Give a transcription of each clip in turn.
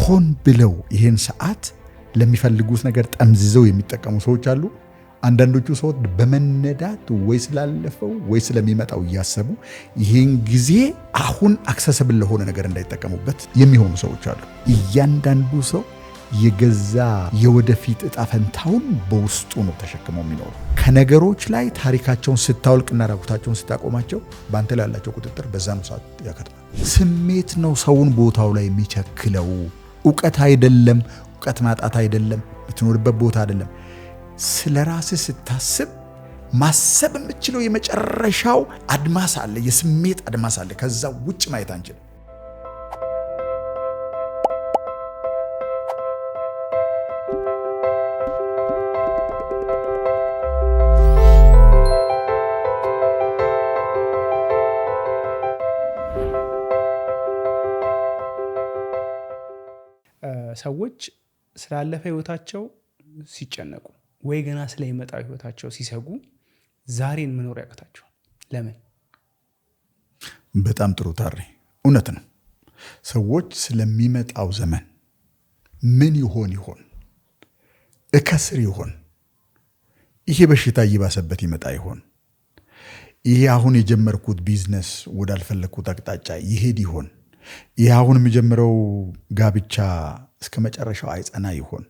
ሆን ብለው ይሄን ሰዓት ለሚፈልጉት ነገር ጠምዝዘው የሚጠቀሙ ሰዎች አሉ። አንዳንዶቹ ሰዎች በመነዳት ወይ ስላለፈው ወይ ስለሚመጣው እያሰቡ ይሄን ጊዜ አሁን አክሰሰብል ለሆነ ነገር እንዳይጠቀሙበት የሚሆኑ ሰዎች አሉ። እያንዳንዱ ሰው የገዛ የወደፊት እጣ ፈንታውን በውስጡ ነው ተሸክመው የሚኖሩ። ከነገሮች ላይ ታሪካቸውን ስታወልቅና ራቁታቸውን ስታቆማቸው በአንተ ላይ ያላቸው ቁጥጥር በዛ ነው ሰዓት ያከትማል። ስሜት ነው ሰውን ቦታው ላይ የሚቸክለው። እውቀት አይደለም፣ እውቀት ማጣት አይደለም፣ የምትኖርበት ቦታ አይደለም። ስለ ራስህ ስታስብ ማሰብ የምትችለው የመጨረሻው አድማስ አለ፣ የስሜት አድማስ አለ። ከዛ ውጭ ማየት አንችልም። ሰዎች ስላለፈ ህይወታቸው ሲጨነቁ ወይ ገና ስለሚመጣው ህይወታቸው ሲሰጉ ዛሬን መኖር ያቅታቸዋል። ለምን? በጣም ጥሩ ታሪ፣ እውነት ነው። ሰዎች ስለሚመጣው ዘመን ምን ይሆን እከስር ይሆን፣ ይሄ በሽታ እየባሰበት ይመጣ ይሆን፣ ይሄ አሁን የጀመርኩት ቢዝነስ ወዳልፈለግኩት አቅጣጫ ይሄድ ይሆን፣ ይሄ አሁን የሚጀምረው ጋብቻ እስከ መጨረሻው አይጸና ይሆን፣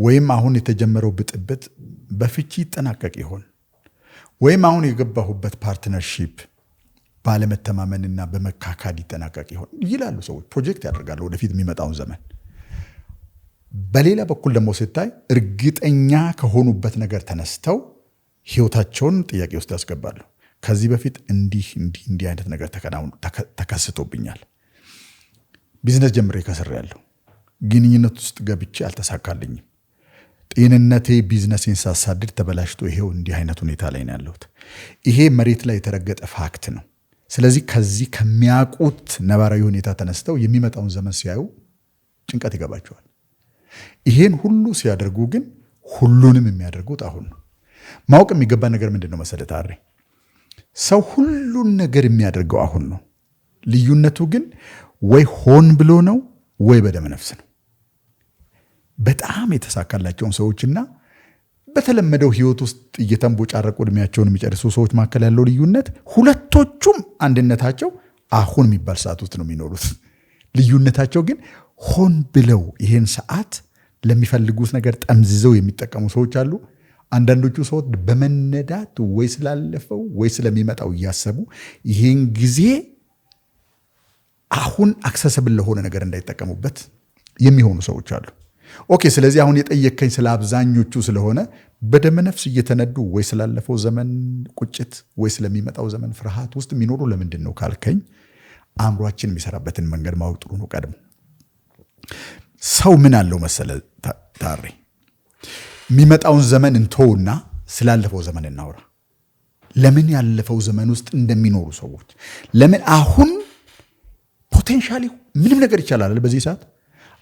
ወይም አሁን የተጀመረው ብጥብጥ በፍቺ ይጠናቀቅ ይሆን፣ ወይም አሁን የገባሁበት ፓርትነርሺፕ ባለመተማመንና በመካካድ ይጠናቀቅ ይሆን ይላሉ ሰዎች። ፕሮጀክት ያደርጋሉ ወደፊት የሚመጣውን ዘመን። በሌላ በኩል ደግሞ ስታይ እርግጠኛ ከሆኑበት ነገር ተነስተው ህይወታቸውን ጥያቄ ውስጥ ያስገባሉ። ከዚህ በፊት እንዲህ አይነት ነገር ተከስቶብኛል፣ ቢዝነስ ጀምሬ ከስሬያለሁ፣ ግንኙነት ውስጥ ገብቼ አልተሳካልኝም፣ ጤንነቴ ቢዝነሴን ሳሳድድ ተበላሽቶ ይሄው እንዲህ አይነት ሁኔታ ላይ ነው ያለሁት። ይሄ መሬት ላይ የተረገጠ ፋክት ነው። ስለዚህ ከዚህ ከሚያውቁት ነባራዊ ሁኔታ ተነስተው የሚመጣውን ዘመን ሲያዩ ጭንቀት ይገባቸዋል። ይሄን ሁሉ ሲያደርጉ ግን ሁሉንም የሚያደርጉት አሁን ነው። ማወቅ የሚገባ ነገር ምንድን ነው መሰለህ ታሪ? ሰው ሁሉን ነገር የሚያደርገው አሁን ነው። ልዩነቱ ግን ወይ ሆን ብሎ ነው ወይ በደመ ነፍስ ነው። በጣም የተሳካላቸውን ሰዎችና በተለመደው ህይወት ውስጥ እየተንቦጫረቁ እድሜያቸውን የሚጨርሱ ሰዎች መካከል ያለው ልዩነት፣ ሁለቶቹም አንድነታቸው አሁን የሚባል ሰዓት ውስጥ ነው የሚኖሩት። ልዩነታቸው ግን ሆን ብለው ይሄን ሰዓት ለሚፈልጉት ነገር ጠምዝዘው የሚጠቀሙ ሰዎች አሉ። አንዳንዶቹ ሰዎች በመነዳት ወይ ስላለፈው ወይ ስለሚመጣው እያሰቡ ይሄን ጊዜ አሁን አክሰሰብል ለሆነ ነገር እንዳይጠቀሙበት የሚሆኑ ሰዎች አሉ። ኦኬ፣ ስለዚህ አሁን የጠየከኝ ስለ አብዛኞቹ ስለሆነ በደመ ነፍስ እየተነዱ ወይ ስላለፈው ዘመን ቁጭት ወይ ስለሚመጣው ዘመን ፍርሃት ውስጥ የሚኖሩ ለምንድን ነው ካልከኝ፣ አእምሯችን የሚሰራበትን መንገድ ማወቅ ጥሩ ነው። ቀድሞ ሰው ምን አለው መሰለ ታሪ፣ የሚመጣውን ዘመን እንተውና ስላለፈው ዘመን እናውራ። ለምን ያለፈው ዘመን ውስጥ እንደሚኖሩ ሰዎች፣ ለምን አሁን ፖቴንሻሊ ምንም ነገር ይቻላል። በዚህ ሰዓት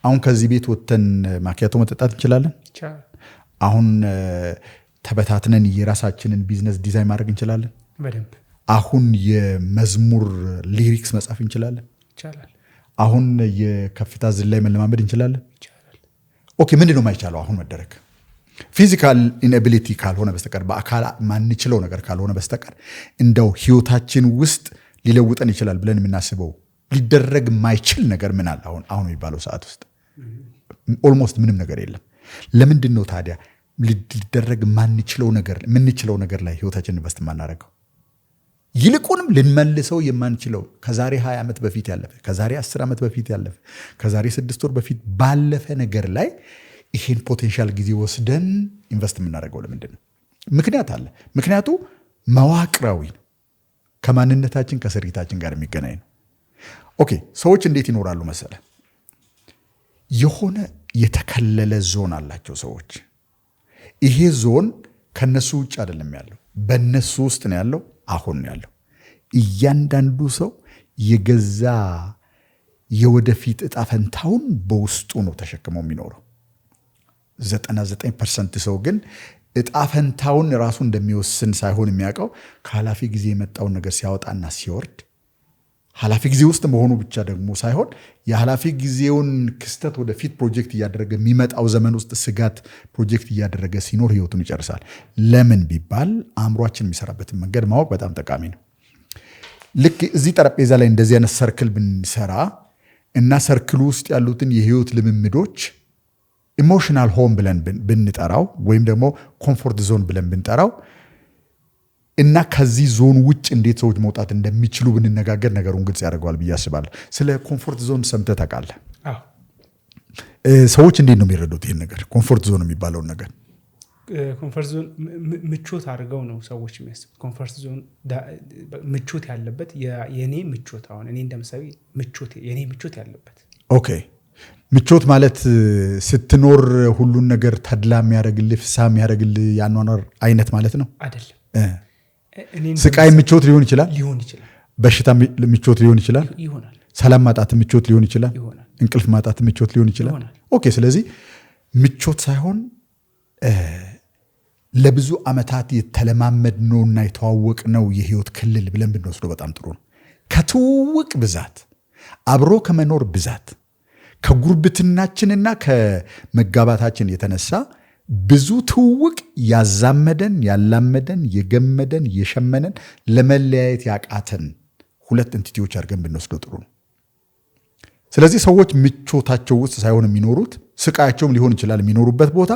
አሁን ከዚህ ቤት ወጥተን ማኪያቶ መጠጣት እንችላለን። አሁን ተበታትነን የራሳችንን ቢዝነስ ዲዛይን ማድረግ እንችላለን። በደንብ አሁን የመዝሙር ሊሪክስ መጻፍ እንችላለን። አሁን የከፍታ ዝላይ መለማመድ እንችላለን። ኦኬ፣ ምንድን ነው የማይቻለው አሁን መደረግ? ፊዚካል ኢንኤቢሊቲ ካልሆነ በስተቀር በአካል ማንችለው ነገር ካልሆነ በስተቀር እንደው ህይወታችን ውስጥ ሊለውጠን ይችላል ብለን የምናስበው ሊደረግ ማይችል ነገር ምን አለ? አሁን የሚባለው ሰዓት ውስጥ ኦልሞስት ምንም ነገር የለም። ለምንድን ነው ታዲያ ሊደረግ የምንችለው ነገር ላይ ህይወታችንን ኢንቨስት የማናደርገው? ይልቁንም ልንመልሰው የማንችለው ከዛሬ 20 ዓመት በፊት ያለፈ፣ ከዛሬ 10 ዓመት በፊት ያለፈ፣ ከዛሬ 6 ወር በፊት ባለፈ ነገር ላይ ይሄን ፖቴንሻል ጊዜ ወስደን ኢንቨስት የምናደርገው ለምንድን ነው? ምክንያት አለ። ምክንያቱ መዋቅራዊ ነው። ከማንነታችን ከስሪታችን ጋር የሚገናኝ ነው። ኦኬ፣ ሰዎች እንዴት ይኖራሉ መሰለ? የሆነ የተከለለ ዞን አላቸው ሰዎች። ይሄ ዞን ከነሱ ውጭ አይደለም ያለው፣ በነሱ ውስጥ ነው ያለው፣ አሁን ነው ያለው። እያንዳንዱ ሰው የገዛ የወደፊት እጣ ፈንታውን በውስጡ ነው ተሸክመው የሚኖረው። 99% ሰው ግን እጣ ፈንታውን ራሱ እንደሚወስን ሳይሆን የሚያውቀው ከኃላፊ ጊዜ የመጣውን ነገር ሲያወጣና ሲወርድ ኃላፊ ጊዜ ውስጥ መሆኑ ብቻ ደግሞ ሳይሆን የኃላፊ ጊዜውን ክስተት ወደፊት ፕሮጀክት እያደረገ የሚመጣው ዘመን ውስጥ ስጋት ፕሮጀክት እያደረገ ሲኖር ህይወቱን ይጨርሳል። ለምን ቢባል አእምሯችን የሚሰራበትን መንገድ ማወቅ በጣም ጠቃሚ ነው። ልክ እዚህ ጠረጴዛ ላይ እንደዚህ አይነት ሰርክል ብንሰራ እና ሰርክሉ ውስጥ ያሉትን የህይወት ልምምዶች ኢሞሽናል ሆም ብለን ብንጠራው ወይም ደግሞ ኮምፎርት ዞን ብለን ብንጠራው እና ከዚህ ዞን ውጭ እንዴት ሰዎች መውጣት እንደሚችሉ ብንነጋገር ነገሩን ግልጽ ያደርገዋል ብዬ አስባለሁ። ስለ ኮምፎርት ዞን ሰምተህ ታውቃለህ? ሰዎች እንዴት ነው የሚረዱት ይህን ነገር ኮምፎርት ዞን የሚባለውን ነገር? ኮምፎርት ዞን ምቾት አድርገው ነው ሰዎች የሚያስቡት። ኮምፎርት ዞን ምቾት ያለበት የኔ ምቾት፣ አሁን እኔ እንደምሳሌ የኔ ምቾት ያለበት። ኦኬ፣ ምቾት ማለት ስትኖር ሁሉን ነገር ተድላ የሚያደርግልህ ፍስሃ የሚያደርግልህ ያኗኗር አይነት ማለት ነው አይደለም። ስቃይ ምቾት ሊሆን ይችላል፣ በሽታ ምቾት ሊሆን ይችላል፣ ሰላም ማጣት ምቾት ሊሆን ይችላል፣ እንቅልፍ ማጣት ምቾት ሊሆን ይችላል። ኦኬ፣ ስለዚህ ምቾት ሳይሆን ለብዙ ዓመታት የተለማመድነውና የተዋወቅነው የህይወት ክልል ብለን ብንወስደው በጣም ጥሩ ነው። ከትውውቅ ብዛት፣ አብሮ ከመኖር ብዛት፣ ከጉርብትናችንና ከመጋባታችን የተነሳ ብዙ ትውውቅ ያዛመደን፣ ያላመደን፣ የገመደን፣ የሸመነን ለመለያየት ያቃተን ሁለት ኤንቲቲዎች አድርገን ብንወስደው ጥሩ ነው። ስለዚህ ሰዎች ምቾታቸው ውስጥ ሳይሆን የሚኖሩት ስቃያቸውም ሊሆን ይችላል የሚኖሩበት ቦታ፣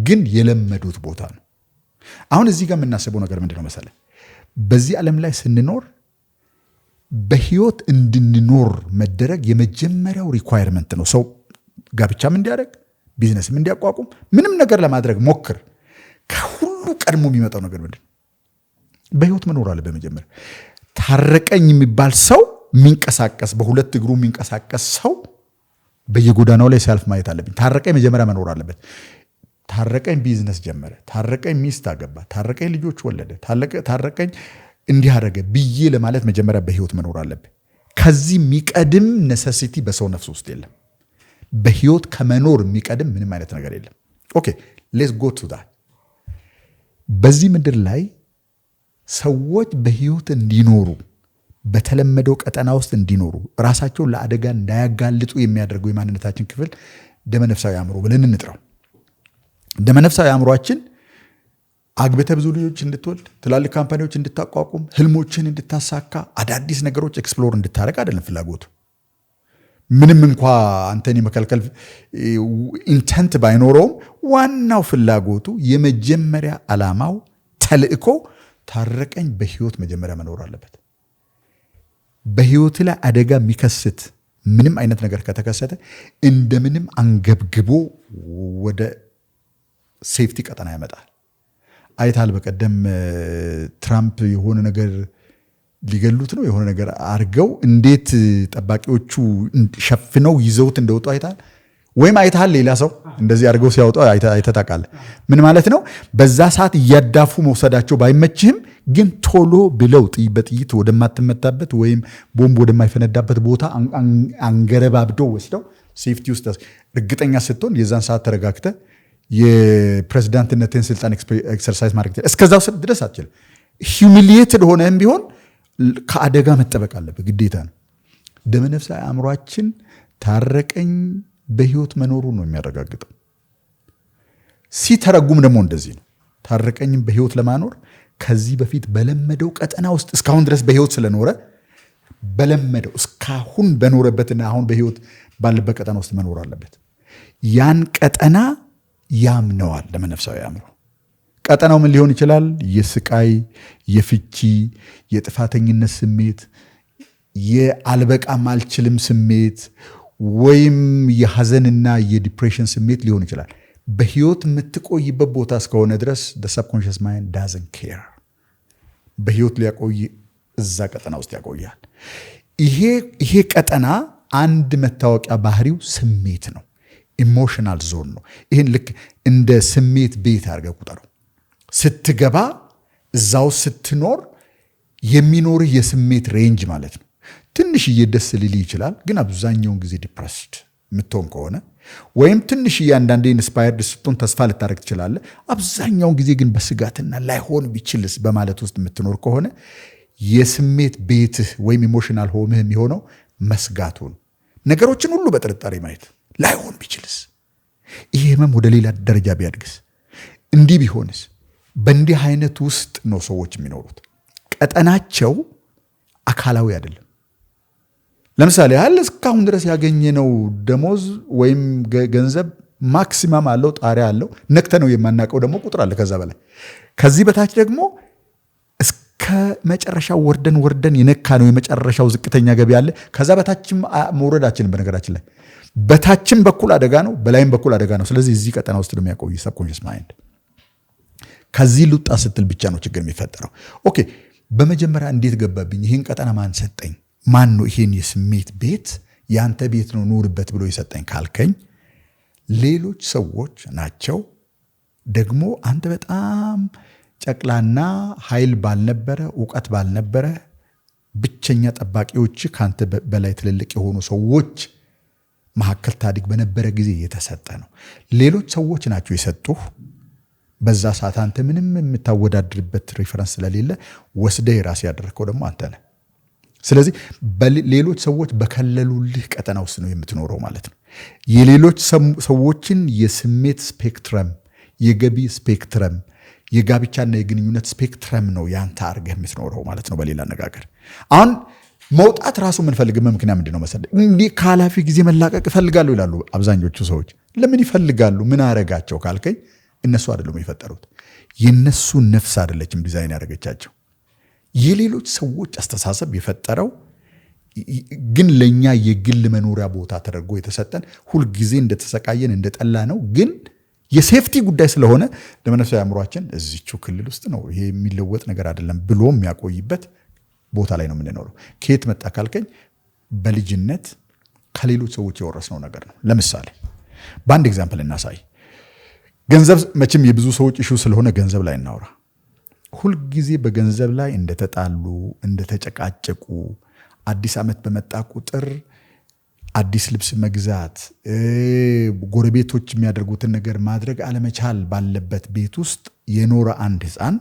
ግን የለመዱት ቦታ ነው። አሁን እዚህ ጋር የምናስበው ነገር ምንድን ነው መሰለህ? በዚህ ዓለም ላይ ስንኖር በህይወት እንድንኖር መደረግ የመጀመሪያው ሪኳየርመንት ነው። ሰው ጋብቻም እንዲያደርግ ቢዝነስም እንዲያቋቁም ምንም ነገር ለማድረግ ሞክር፣ ከሁሉ ቀድሞ የሚመጣው ነገር ምንድን ነው? በህይወት መኖር አለ። በመጀመሪያ ታረቀኝ የሚባል ሰው የሚንቀሳቀስ በሁለት እግሩ የሚንቀሳቀስ ሰው በየጎዳናው ላይ ሲያልፍ ማየት አለብኝ። ታረቀኝ መጀመሪያ መኖር አለበት። ታረቀኝ ቢዝነስ ጀመረ፣ ታረቀኝ ሚስት አገባ፣ ታረቀኝ ልጆች ወለደ፣ ታረቀኝ እንዲህ አደረገ ብዬ ለማለት መጀመሪያ በህይወት መኖር አለብን። ከዚህ የሚቀድም ነሰሲቲ በሰው ነፍስ ውስጥ የለም። በህይወት ከመኖር የሚቀድም ምንም አይነት ነገር የለም። ኦኬ ሌትስ ጎ ቱ ዳት። በዚህ ምድር ላይ ሰዎች በህይወት እንዲኖሩ በተለመደው ቀጠና ውስጥ እንዲኖሩ ራሳቸውን ለአደጋ እንዳያጋልጡ የሚያደርገው የማንነታችን ክፍል ደመነፍሳዊ አእምሮ ብለን እንጥራው። ደመነፍሳዊ አእምሯችን አግብተ ብዙ ልጆች እንድትወልድ፣ ትላልቅ ካምፓኒዎች እንድታቋቁም፣ ህልሞችን እንድታሳካ፣ አዳዲስ ነገሮች ኤክስፕሎር እንድታደርግ አይደለም ፍላጎቱ። ምንም እንኳ አንተን የመከልከል ኢንተንት ባይኖረውም ዋናው ፍላጎቱ የመጀመሪያ ዓላማው ተልእኮ ታረቀኝ በህይወት መጀመሪያ መኖር አለበት። በህይወት ላይ አደጋ የሚከስት ምንም አይነት ነገር ከተከሰተ እንደምንም አንገብግቦ ወደ ሴፍቲ ቀጠና ያመጣል። አይታል በቀደም ትራምፕ የሆነ ነገር ሊገሉት ነው የሆነ ነገር አርገው እንዴት ጠባቂዎቹ ሸፍነው ይዘውት እንደወጡ አይታል። ወይም አይታል ሌላ ሰው እንደዚህ አርገው ሲያወጣ አይተታቃለ። ምን ማለት ነው? በዛ ሰዓት እያዳፉ መውሰዳቸው ባይመችህም ግን ቶሎ ብለው በጥይት ወደማትመታበት ወይም ቦምብ ወደማይፈነዳበት ቦታ አንገረባብደው ወስደው ሴፍቲ ውስጥ እርግጠኛ ስትሆን የዛን ሰዓት ተረጋግተ የፕሬዝዳንትነትን ስልጣን ኤክሰርሳይዝ ማድረግ እስከዛው ድረስ አትችልም። ሂዩሚሊየትድ ሆነህም ቢሆን ከአደጋ መጠበቅ አለበት፣ ግዴታ ነው። ደመነፍሳዊ አእምሯችን ታረቀኝ በህይወት መኖሩ ነው የሚያረጋግጠው። ሲተረጉም ደግሞ እንደዚህ ነው። ታረቀኝም በህይወት ለማኖር ከዚህ በፊት በለመደው ቀጠና ውስጥ እስካሁን ድረስ በህይወት ስለኖረ በለመደው እስካሁን በኖረበትና አሁን በህይወት ባለበት ቀጠና ውስጥ መኖር አለበት። ያን ቀጠና ያምነዋል ደመነፍሳዊ አእምሮ። ቀጠናው ምን ሊሆን ይችላል? የስቃይ፣ የፍቺ፣ የጥፋተኝነት ስሜት፣ የአልበቃም አልችልም ስሜት ወይም የሐዘንና የዲፕሬሽን ስሜት ሊሆን ይችላል። በህይወት የምትቆይበት ቦታ እስከሆነ ድረስ ሰብኮንሽስ ማይንድ ዳዝንት ኬር። በህይወት ሊያቆይ እዛ ቀጠና ውስጥ ያቆያል። ይሄ ቀጠና አንድ መታወቂያ ባህሪው ስሜት ነው። ኢሞሽናል ዞን ነው። ይህን ልክ እንደ ስሜት ቤት አድርገህ ቁጠረው። ስትገባ እዛው ስትኖር የሚኖርህ የስሜት ሬንጅ ማለት ነው። ትንሽዬ ደስ ሊል ይችላል፣ ግን አብዛኛውን ጊዜ ዲፕረስድ የምትሆን ከሆነ ወይም ትንሽዬ አንዳንዴ ኢንስፓየርድ ስትሆን ተስፋ ልታደርግ ትችላለህ። አብዛኛውን ጊዜ ግን በስጋትና ላይሆን ቢችልስ በማለት ውስጥ የምትኖር ከሆነ የስሜት ቤትህ ወይም ኢሞሽናል ሆምህ የሚሆነው መስጋቱ ነው። ነገሮችን ሁሉ በጥርጣሬ ማየት፣ ላይሆን ቢችልስ፣ ይሄ ህመም ወደ ሌላ ደረጃ ቢያድግስ፣ እንዲህ ቢሆንስ። በእንዲህ አይነት ውስጥ ነው ሰዎች የሚኖሩት። ቀጠናቸው አካላዊ አይደለም። ለምሳሌ ያህል እስካሁን ድረስ ያገኘነው ደሞዝ ወይም ገንዘብ ማክሲማም አለው፣ ጣሪያ አለው። ነክተ ነው የማናውቀው ደግሞ ቁጥር አለ ከዛ በላይ። ከዚህ በታች ደግሞ እስከ መጨረሻው ወርደን የነካ ነው የመጨረሻው ዝቅተኛ ገቢ አለ። ከዛ በታችም መውረዳችን በነገራችን ላይ በታችም በኩል አደጋ ነው፣ በላይም በኩል አደጋ ነው። ስለዚህ እዚህ ቀጠና ውስጥ ነው የሚያቆይ ሰብኮንሽስ ማይንድ። ከዚህ ልውጣ ስትል ብቻ ነው ችግር የሚፈጠረው። ኦኬ፣ በመጀመሪያ እንዴት ገባብኝ? ይህን ቀጠና ማን ሰጠኝ? ማን ነው ይሄን የስሜት ቤት ያንተ ቤት ነው ኑርበት ብሎ የሰጠኝ ካልከኝ፣ ሌሎች ሰዎች ናቸው። ደግሞ አንተ በጣም ጨቅላና ኃይል ባልነበረ እውቀት ባልነበረ ብቸኛ ጠባቂዎች ካንተ በላይ ትልልቅ የሆኑ ሰዎች መካከል ታዲግ በነበረ ጊዜ የተሰጠ ነው። ሌሎች ሰዎች ናቸው የሰጡህ። በዛ ሰዓት አንተ ምንም የምታወዳድርበት ሪፈረንስ ስለሌለ ወስደ የራስ ያደረከው ደግሞ አንተ ነህ። ስለዚህ ሌሎች ሰዎች በከለሉልህ ቀጠና ውስጥ ነው የምትኖረው ማለት ነው። የሌሎች ሰዎችን የስሜት ስፔክትረም፣ የገቢ ስፔክትረም፣ የጋብቻና የግንኙነት ስፔክትረም ነው ያንተ አርገህ የምትኖረው ማለት ነው። በሌላ አነጋገር አሁን መውጣት ራሱ የምንፈልግበት ምክንያት ምንድን ነው መሰለህ? እንዲህ ከኃላፊ ጊዜ መላቀቅ እፈልጋለሁ ይላሉ አብዛኞቹ ሰዎች። ለምን ይፈልጋሉ? ምን አረጋቸው ካልከኝ፣ እነሱ አይደሉም የፈጠሩት። የነሱ ነፍስ አይደለችም ዲዛይን ያደረገቻቸው። የሌሎች ሰዎች አስተሳሰብ የፈጠረው ግን ለኛ የግል መኖሪያ ቦታ ተደርጎ የተሰጠን ሁልጊዜ እንደተሰቃየን እንደጠላ ነው። ግን የሴፍቲ ጉዳይ ስለሆነ ለመነፍሳዊ አእምሯችን እዚቹ ክልል ውስጥ ነው፣ ይሄ የሚለወጥ ነገር አይደለም ብሎ የሚያቆይበት ቦታ ላይ ነው የምንኖረው። ከየት መጣ ካልከኝ፣ በልጅነት ከሌሎች ሰዎች የወረስነው ነገር ነው። ለምሳሌ በአንድ ኤግዛምፕል እናሳይ። ገንዘብ መቼም የብዙ ሰዎች ኢሹ ስለሆነ ገንዘብ ላይ እናውራ። ሁልጊዜ በገንዘብ ላይ እንደተጣሉ እንደተጨቃጨቁ፣ አዲስ ዓመት በመጣ ቁጥር አዲስ ልብስ መግዛት፣ ጎረቤቶች የሚያደርጉትን ነገር ማድረግ አለመቻል ባለበት ቤት ውስጥ የኖረ አንድ ሕፃን፣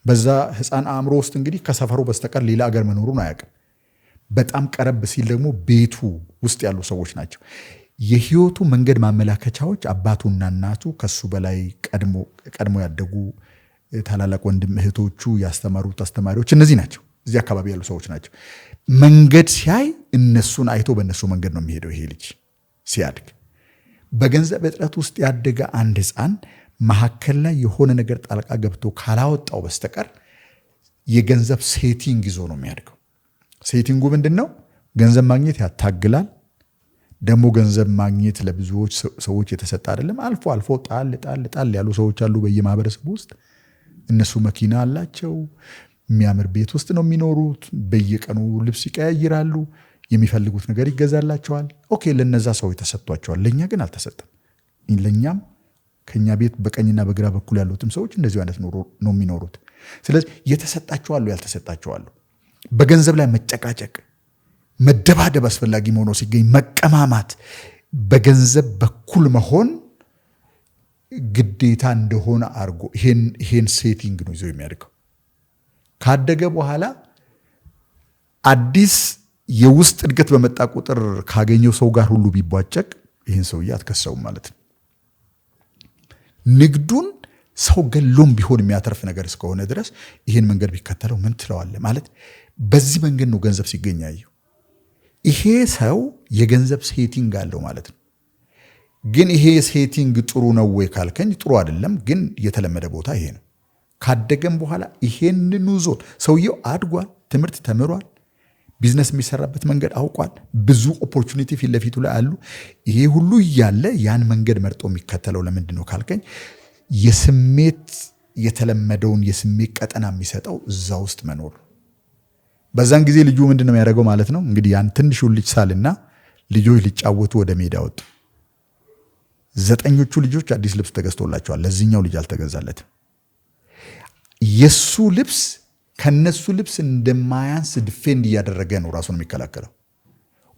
በዛ ሕፃን አእምሮ ውስጥ እንግዲህ ከሰፈሩ በስተቀር ሌላ አገር መኖሩን አያውቅም። በጣም ቀረብ ሲል ደግሞ ቤቱ ውስጥ ያሉ ሰዎች ናቸው የህይወቱ መንገድ ማመላከቻዎች። አባቱና እናቱ፣ ከሱ በላይ ቀድሞ ያደጉ ታላላቅ ወንድም እህቶቹ፣ ያስተማሩት አስተማሪዎች፣ እነዚህ ናቸው። እዚህ አካባቢ ያሉ ሰዎች ናቸው። መንገድ ሲያይ እነሱን አይቶ በእነሱ መንገድ ነው የሚሄደው። ይሄ ልጅ ሲያድግ በገንዘብ እጥረት ውስጥ ያደገ አንድ ሕፃን መካከል ላይ የሆነ ነገር ጣልቃ ገብቶ ካላወጣው በስተቀር የገንዘብ ሴቲንግ ይዞ ነው የሚያድገው። ሴቲንጉ ምንድን ነው? ገንዘብ ማግኘት ያታግላል። ደግሞ ገንዘብ ማግኘት ለብዙዎች ሰዎች የተሰጠ አይደለም። አልፎ አልፎ ጣል ያሉ ሰዎች አሉ በየማህበረሰቡ ውስጥ። እነሱ መኪና አላቸው፣ የሚያምር ቤት ውስጥ ነው የሚኖሩት፣ በየቀኑ ልብስ ይቀያይራሉ፣ የሚፈልጉት ነገር ይገዛላቸዋል። ኦኬ፣ ለነዛ ሰዎች ተሰጥቷቸዋል። ለኛ ግን አልተሰጠም። ለኛም ከኛ ቤት በቀኝና በግራ በኩል ያሉትም ሰዎች እንደዚህ አይነት ኑሮ ነው የሚኖሩት። ስለዚህ የተሰጣቸው አሉ፣ ያልተሰጣቸው አሉ። በገንዘብ ላይ መጨቃጨቅ፣ መደባደብ አስፈላጊ ሆኖ ሲገኝ መቀማማት፣ በገንዘብ በኩል መሆን ግዴታ እንደሆነ አድርጎ ይሄን ሴቲንግ ነው ይዞ የሚያድገው። ካደገ በኋላ አዲስ የውስጥ እድገት በመጣ ቁጥር ካገኘው ሰው ጋር ሁሉ ቢቧጨቅ ይህን ሰውዬ አትከሰውም ማለት ነው። ንግዱን ሰው ገሎም ቢሆን የሚያተርፍ ነገር እስከሆነ ድረስ ይህን መንገድ ቢከተለው ምን ትለዋለህ ማለት። በዚህ መንገድ ነው ገንዘብ ሲገኝ ያየው። ይሄ ሰው የገንዘብ ሴቲንግ አለው ማለት ነው። ግን ይሄ ሴቲንግ ጥሩ ነው ወይ ካልከኝ ጥሩ አይደለም። ግን የተለመደ ቦታ ይሄ ነው። ካደገም በኋላ ይሄንን ዞን ሰውየው አድጓል፣ ትምህርት ተምሯል፣ ቢዝነስ የሚሰራበት መንገድ አውቋል፣ ብዙ ኦፖርቹኒቲ ፊት ለፊቱ ላይ አሉ። ይሄ ሁሉ እያለ ያን መንገድ መርጦ የሚከተለው ለምንድን ነው ካልከኝ፣ የስሜት የተለመደውን የስሜት ቀጠና የሚሰጠው እዛ ውስጥ መኖር። በዛን ጊዜ ልጁ ምንድን ነው የሚያደርገው ማለት ነው። እንግዲህ ያን ትንሹን ልጅ ሳልና ልጆች ሊጫወቱ ወደ ሜዳ ወጡ። 9ኞቹ ልጆች አዲስ ልብስ ተገዝቶላቸዋል። ለዚህኛው ልጅ አልተገዛለትም። የሱ ልብስ ከነሱ ልብስ እንደማያንስ ዲፌንድ እያደረገ ነው ራሱን የሚከላከለው።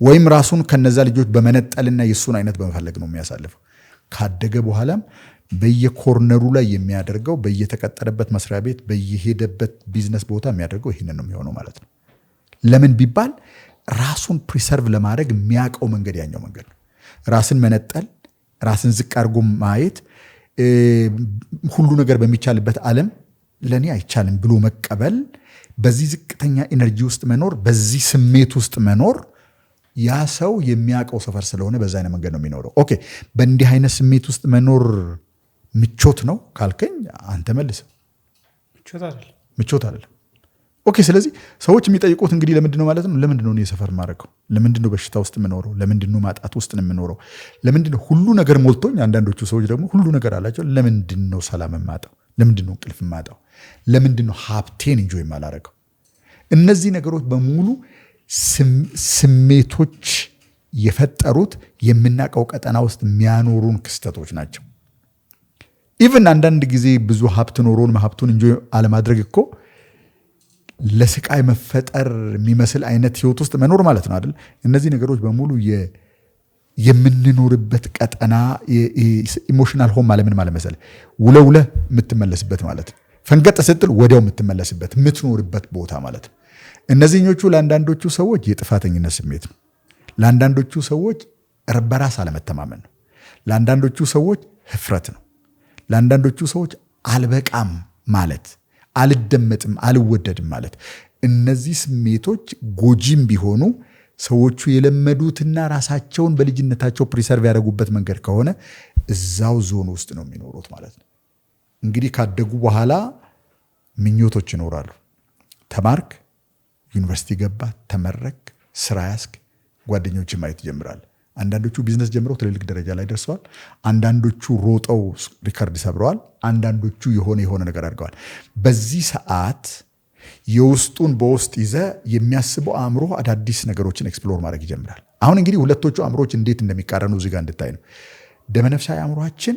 ወይም ራሱን ከነዛ ልጆች በመነጠልና የሱን አይነት በመፈለግ ነው የሚያሳልፈው። ካደገ በኋላም በየኮርነሩ ላይ የሚያደርገው በየተቀጠረበት መስሪያ ቤት በየሄደበት ቢዝነስ ቦታ የሚያደርገው ይህንን ነው የሚሆነው ማለት ነው። ለምን ቢባል ራሱን ፕሪሰርቭ ለማድረግ የሚያውቀው መንገድ ያኛው መንገድ ነው። ራስን መነጠል፣ ራስን ዝቅ አድርጎ ማየት፣ ሁሉ ነገር በሚቻልበት ዓለም ለኔ አይቻልም ብሎ መቀበል፣ በዚህ ዝቅተኛ ኢነርጂ ውስጥ መኖር፣ በዚህ ስሜት ውስጥ መኖር ያ ሰው የሚያውቀው ሰፈር ስለሆነ በዛ አይነት መንገድ ነው የሚኖረው። ኦኬ በእንዲህ አይነት ስሜት ውስጥ መኖር ምቾት ነው ካልከኝ አንተ መልስ። ምቾት አይደለም። ኦኬ ስለዚህ ሰዎች የሚጠይቁት እንግዲህ ለምንድን ነው ማለት ነው? ለምንድን ነው እኔ ሰፈር ማድረገው? ለምንድን ነው በሽታ ውስጥ የምኖረው? ለምንድን ነው ማጣት ውስጥ የምኖረው? ለምንድን ነው ሁሉ ነገር ሞልቶኝ? አንዳንዶቹ ሰዎች ደግሞ ሁሉ ነገር አላቸው። ለምንድን ነው ሰላም የማጣው? ለምንድን ነው እንቅልፍ የማጣው? ለምንድን ነው ሀብቴን እንጆይ የማላረገው? እነዚህ ነገሮች በሙሉ ስሜቶች የፈጠሩት የምናውቀው ቀጠና ውስጥ የሚያኖሩን ክስተቶች ናቸው። ኢቭን አንዳንድ ጊዜ ብዙ ሀብት ኖሮን ሀብቱን እንጆይ አለማድረግ እኮ ለስቃይ መፈጠር የሚመስል አይነት ህይወት ውስጥ መኖር ማለት ነው አይደል? እነዚህ ነገሮች በሙሉ የምንኖርበት ቀጠና ኢሞሽናል ሆም ማለት ምን ማለት መሰለህ? ውለውለህ የምትመለስበት ማለት ነው። ፈንገጥ ስትል ወዲያው የምትመለስበት የምትኖርበት ቦታ ማለት ነው። እነዚህኞቹ ለአንዳንዶቹ ሰዎች የጥፋተኝነት ስሜት ነው። ለአንዳንዶቹ ሰዎች በራስ አለመተማመን ነው። ለአንዳንዶቹ ሰዎች ህፍረት ነው። ለአንዳንዶቹ ሰዎች አልበቃም ማለት፣ አልደመጥም፣ አልወደድም ማለት። እነዚህ ስሜቶች ጎጂም ቢሆኑ ሰዎቹ የለመዱትና ራሳቸውን በልጅነታቸው ፕሪሰርቭ ያደረጉበት መንገድ ከሆነ እዛው ዞን ውስጥ ነው የሚኖሩት ማለት ነው። እንግዲህ ካደጉ በኋላ ምኞቶች ይኖራሉ። ተማርክ፣ ዩኒቨርሲቲ ገባ፣ ተመረክ፣ ስራ ያስክ፣ ጓደኞችን ማየት ይጀምራል። አንዳንዶቹ ቢዝነስ ጀምረው ትልልቅ ደረጃ ላይ ደርሰዋል። አንዳንዶቹ ሮጠው ሪከርድ ሰብረዋል። አንዳንዶቹ የሆነ ነገር አድርገዋል። በዚህ ሰዓት የውስጡን በውስጥ ይዘ የሚያስበው አእምሮ አዳዲስ ነገሮችን ኤክስፕሎር ማድረግ ይጀምራል። አሁን እንግዲህ ሁለቶቹ አእምሮች እንዴት እንደሚቃረኑ እዚህ ጋር እንድታይ ነው። ደመነፍሳዊ አእምሮአችን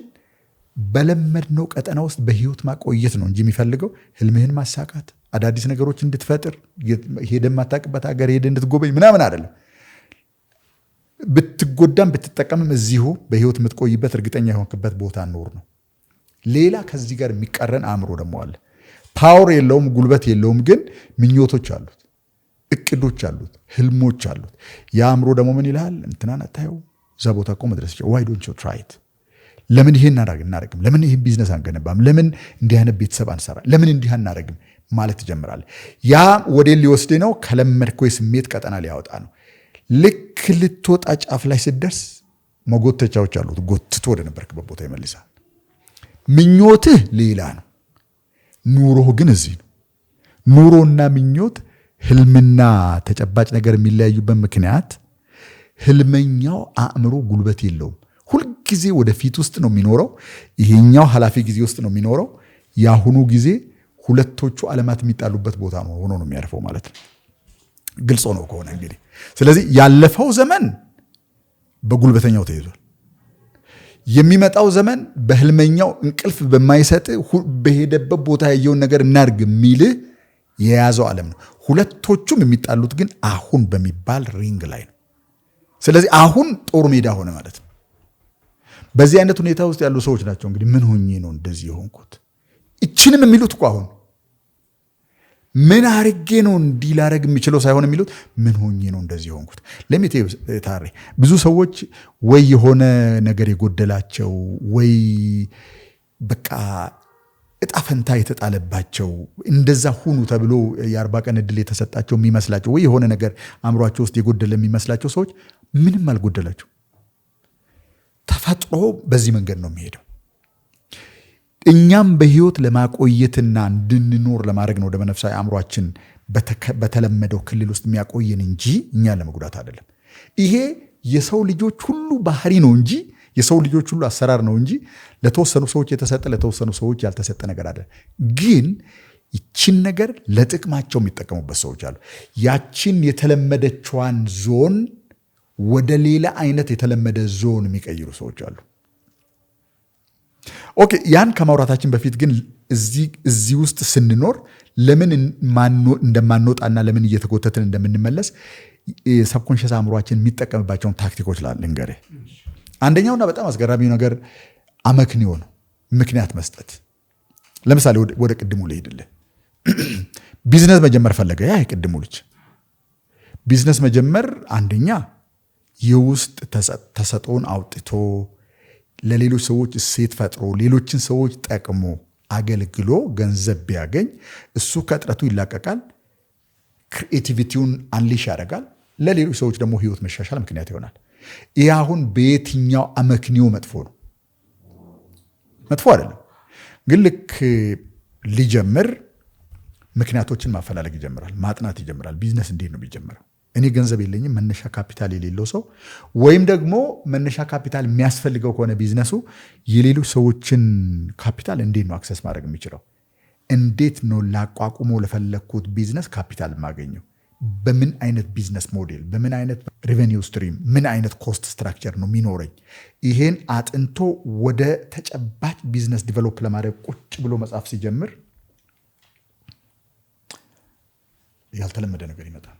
በለመድነው ቀጠና ውስጥ በህይወት ማቆየት ነው እንጂ የሚፈልገው ህልምህን ማሳካት፣ አዳዲስ ነገሮች እንድትፈጥር፣ ሄደ የማታውቅበት ሀገር ሄደ እንድትጎበኝ ምናምን አይደለም። ብትጎዳም ብትጠቀምም እዚሁ በህይወት የምትቆይበት እርግጠኛ የሆንክበት ቦታ ኖር ነው። ሌላ ከዚህ ጋር የሚቃረን አእምሮ ደግሞ አለ። ፓወር የለውም፣ ጉልበት የለውም፣ ግን ምኞቶች አሉት፣ እቅዶች አሉት፣ ህልሞች አሉት። የአእምሮ ደግሞ ምን ይልሃል? እንትናን አታየው? እዛ ቦታ እኮ መድረስ ይችላል። ዋይ ዶንት ዩ ትራይ ኢት? ለምን ይሄን እናደርግም? ለምን ይሄን ቢዝነስ አንገነባም? ለምን እንዲህ አይነት ቤተሰብ አንሰራ? ለምን እንዲህ አናደርግም ማለት ትጀምራለህ። ያ ወደ ሊወስድ ነው፣ ከለመድከው የስሜት ቀጠና ሊያወጣ ነው። ልክ ልትወጣ ጫፍ ላይ ስትደርስ መጎተቻዎች አሉት፣ ጎትቶ ወደ ነበርክበት ቦታ ይመልሳል። ምኞትህ ሌላ ነው፣ ኑሮህ ግን እዚህ ነው። ኑሮና ምኞት፣ ህልምና ተጨባጭ ነገር የሚለያዩበት ምክንያት ህልመኛው አእምሮ ጉልበት የለውም። ሁልጊዜ ወደፊት ውስጥ ነው የሚኖረው። ይሄኛው ኃላፊ ጊዜ ውስጥ ነው የሚኖረው። የአሁኑ ጊዜ ሁለቶቹ ዓለማት የሚጣሉበት ቦታ ነው ሆኖ ነው የሚያርፈው ማለት ነው። ግልጽ ነው ከሆነ እንግዲህ። ስለዚህ ያለፈው ዘመን በጉልበተኛው ተይዟል። የሚመጣው ዘመን በህልመኛው እንቅልፍ በማይሰጥ በሄደበት ቦታ ያየውን ነገር እናድርግ የሚልህ የያዘው ዓለም ነው። ሁለቶቹም የሚጣሉት ግን አሁን በሚባል ሪንግ ላይ ነው። ስለዚህ አሁን ጦር ሜዳ ሆነ ማለት ነው። በዚህ አይነት ሁኔታ ውስጥ ያሉ ሰዎች ናቸው እንግዲህ ምን ሆኜ ነው እንደዚህ የሆንኩት? እችንም የሚሉት እኮ አሁን ምን አርጌ ነው እንዲህ ላረግ የሚችለው ሳይሆን የሚሉት ምን ሆኜ ነው እንደዚህ የሆንኩት? ለሚቴ ታሬ ብዙ ሰዎች ወይ የሆነ ነገር የጎደላቸው ወይ በቃ እጣ ፈንታ የተጣለባቸው እንደዛ ሁኑ ተብሎ የ40 ቀን ዕድል የተሰጣቸው የሚመስላቸው ወይ የሆነ ነገር አእምሯቸው ውስጥ የጎደለ የሚመስላቸው ሰዎች ምንም አልጎደላቸው። ተፈጥሮ በዚህ መንገድ ነው የሚሄደው። እኛም በህይወት ለማቆየትና እንድንኖር ለማድረግ ነው ደመነፍሳዊ አእምሯችን በተለመደው ክልል ውስጥ የሚያቆየን እንጂ እኛን ለመጉዳት አይደለም። ይሄ የሰው ልጆች ሁሉ ባህሪ ነው እንጂ የሰው ልጆች ሁሉ አሰራር ነው እንጂ ለተወሰኑ ሰዎች የተሰጠ ለተወሰኑ ሰዎች ያልተሰጠ ነገር አይደለም። ግን ይችን ነገር ለጥቅማቸው የሚጠቀሙበት ሰዎች አሉ። ያችን የተለመደችዋን ዞን ወደ ሌላ አይነት የተለመደ ዞን የሚቀይሩ ሰዎች አሉ። ኦኬ፣ ያን ከማውራታችን በፊት ግን እዚህ ውስጥ ስንኖር ለምን እንደማንወጣና ለምን እየተጎተትን እንደምንመለስ ሰብኮንሽስ አእምሯችን የሚጠቀምባቸውን ታክቲኮች ልንገርህ። አንደኛውና በጣም አስገራሚው ነገር አመክንዮ ነው። ምክንያት መስጠት። ለምሳሌ ወደ ቅድሙ ልሄድልህ። ቢዝነስ መጀመር ፈለገ። ያ የቅድሙ ልጅ ቢዝነስ መጀመር አንደኛ የውስጥ ተሰጥኦን አውጥቶ ለሌሎች ሰዎች እሴት ፈጥሮ ሌሎችን ሰዎች ጠቅሞ አገልግሎ ገንዘብ ቢያገኝ እሱ ከጥረቱ ይላቀቃል፣ ክሪኤቲቪቲውን አንሊሽ ያደርጋል፣ ለሌሎች ሰዎች ደግሞ ህይወት መሻሻል ምክንያት ይሆናል። ይህ አሁን በየትኛው አመክንዮ መጥፎ ነው? መጥፎ አይደለም። ግን ልክ ሊጀምር ምክንያቶችን ማፈላለግ ይጀምራል፣ ማጥናት ይጀምራል። ቢዝነስ እንዴት ነው የሚጀምረው? እኔ ገንዘብ የለኝም፣ መነሻ ካፒታል የሌለው ሰው ወይም ደግሞ መነሻ ካፒታል የሚያስፈልገው ከሆነ ቢዝነሱ የሌሎች ሰዎችን ካፒታል እንዴት ነው አክሰስ ማድረግ የሚችለው? እንዴት ነው ላቋቁሞ ለፈለግኩት ቢዝነስ ካፒታል የማገኘው? በምን አይነት ቢዝነስ ሞዴል፣ በምን አይነት ሬቨኒው ስትሪም፣ ምን አይነት ኮስት ስትራክቸር ነው የሚኖረኝ? ይሄን አጥንቶ ወደ ተጨባጭ ቢዝነስ ዲቨሎፕ ለማድረግ ቁጭ ብሎ መጽሐፍ ሲጀምር ያልተለመደ ነገር ይመጣል።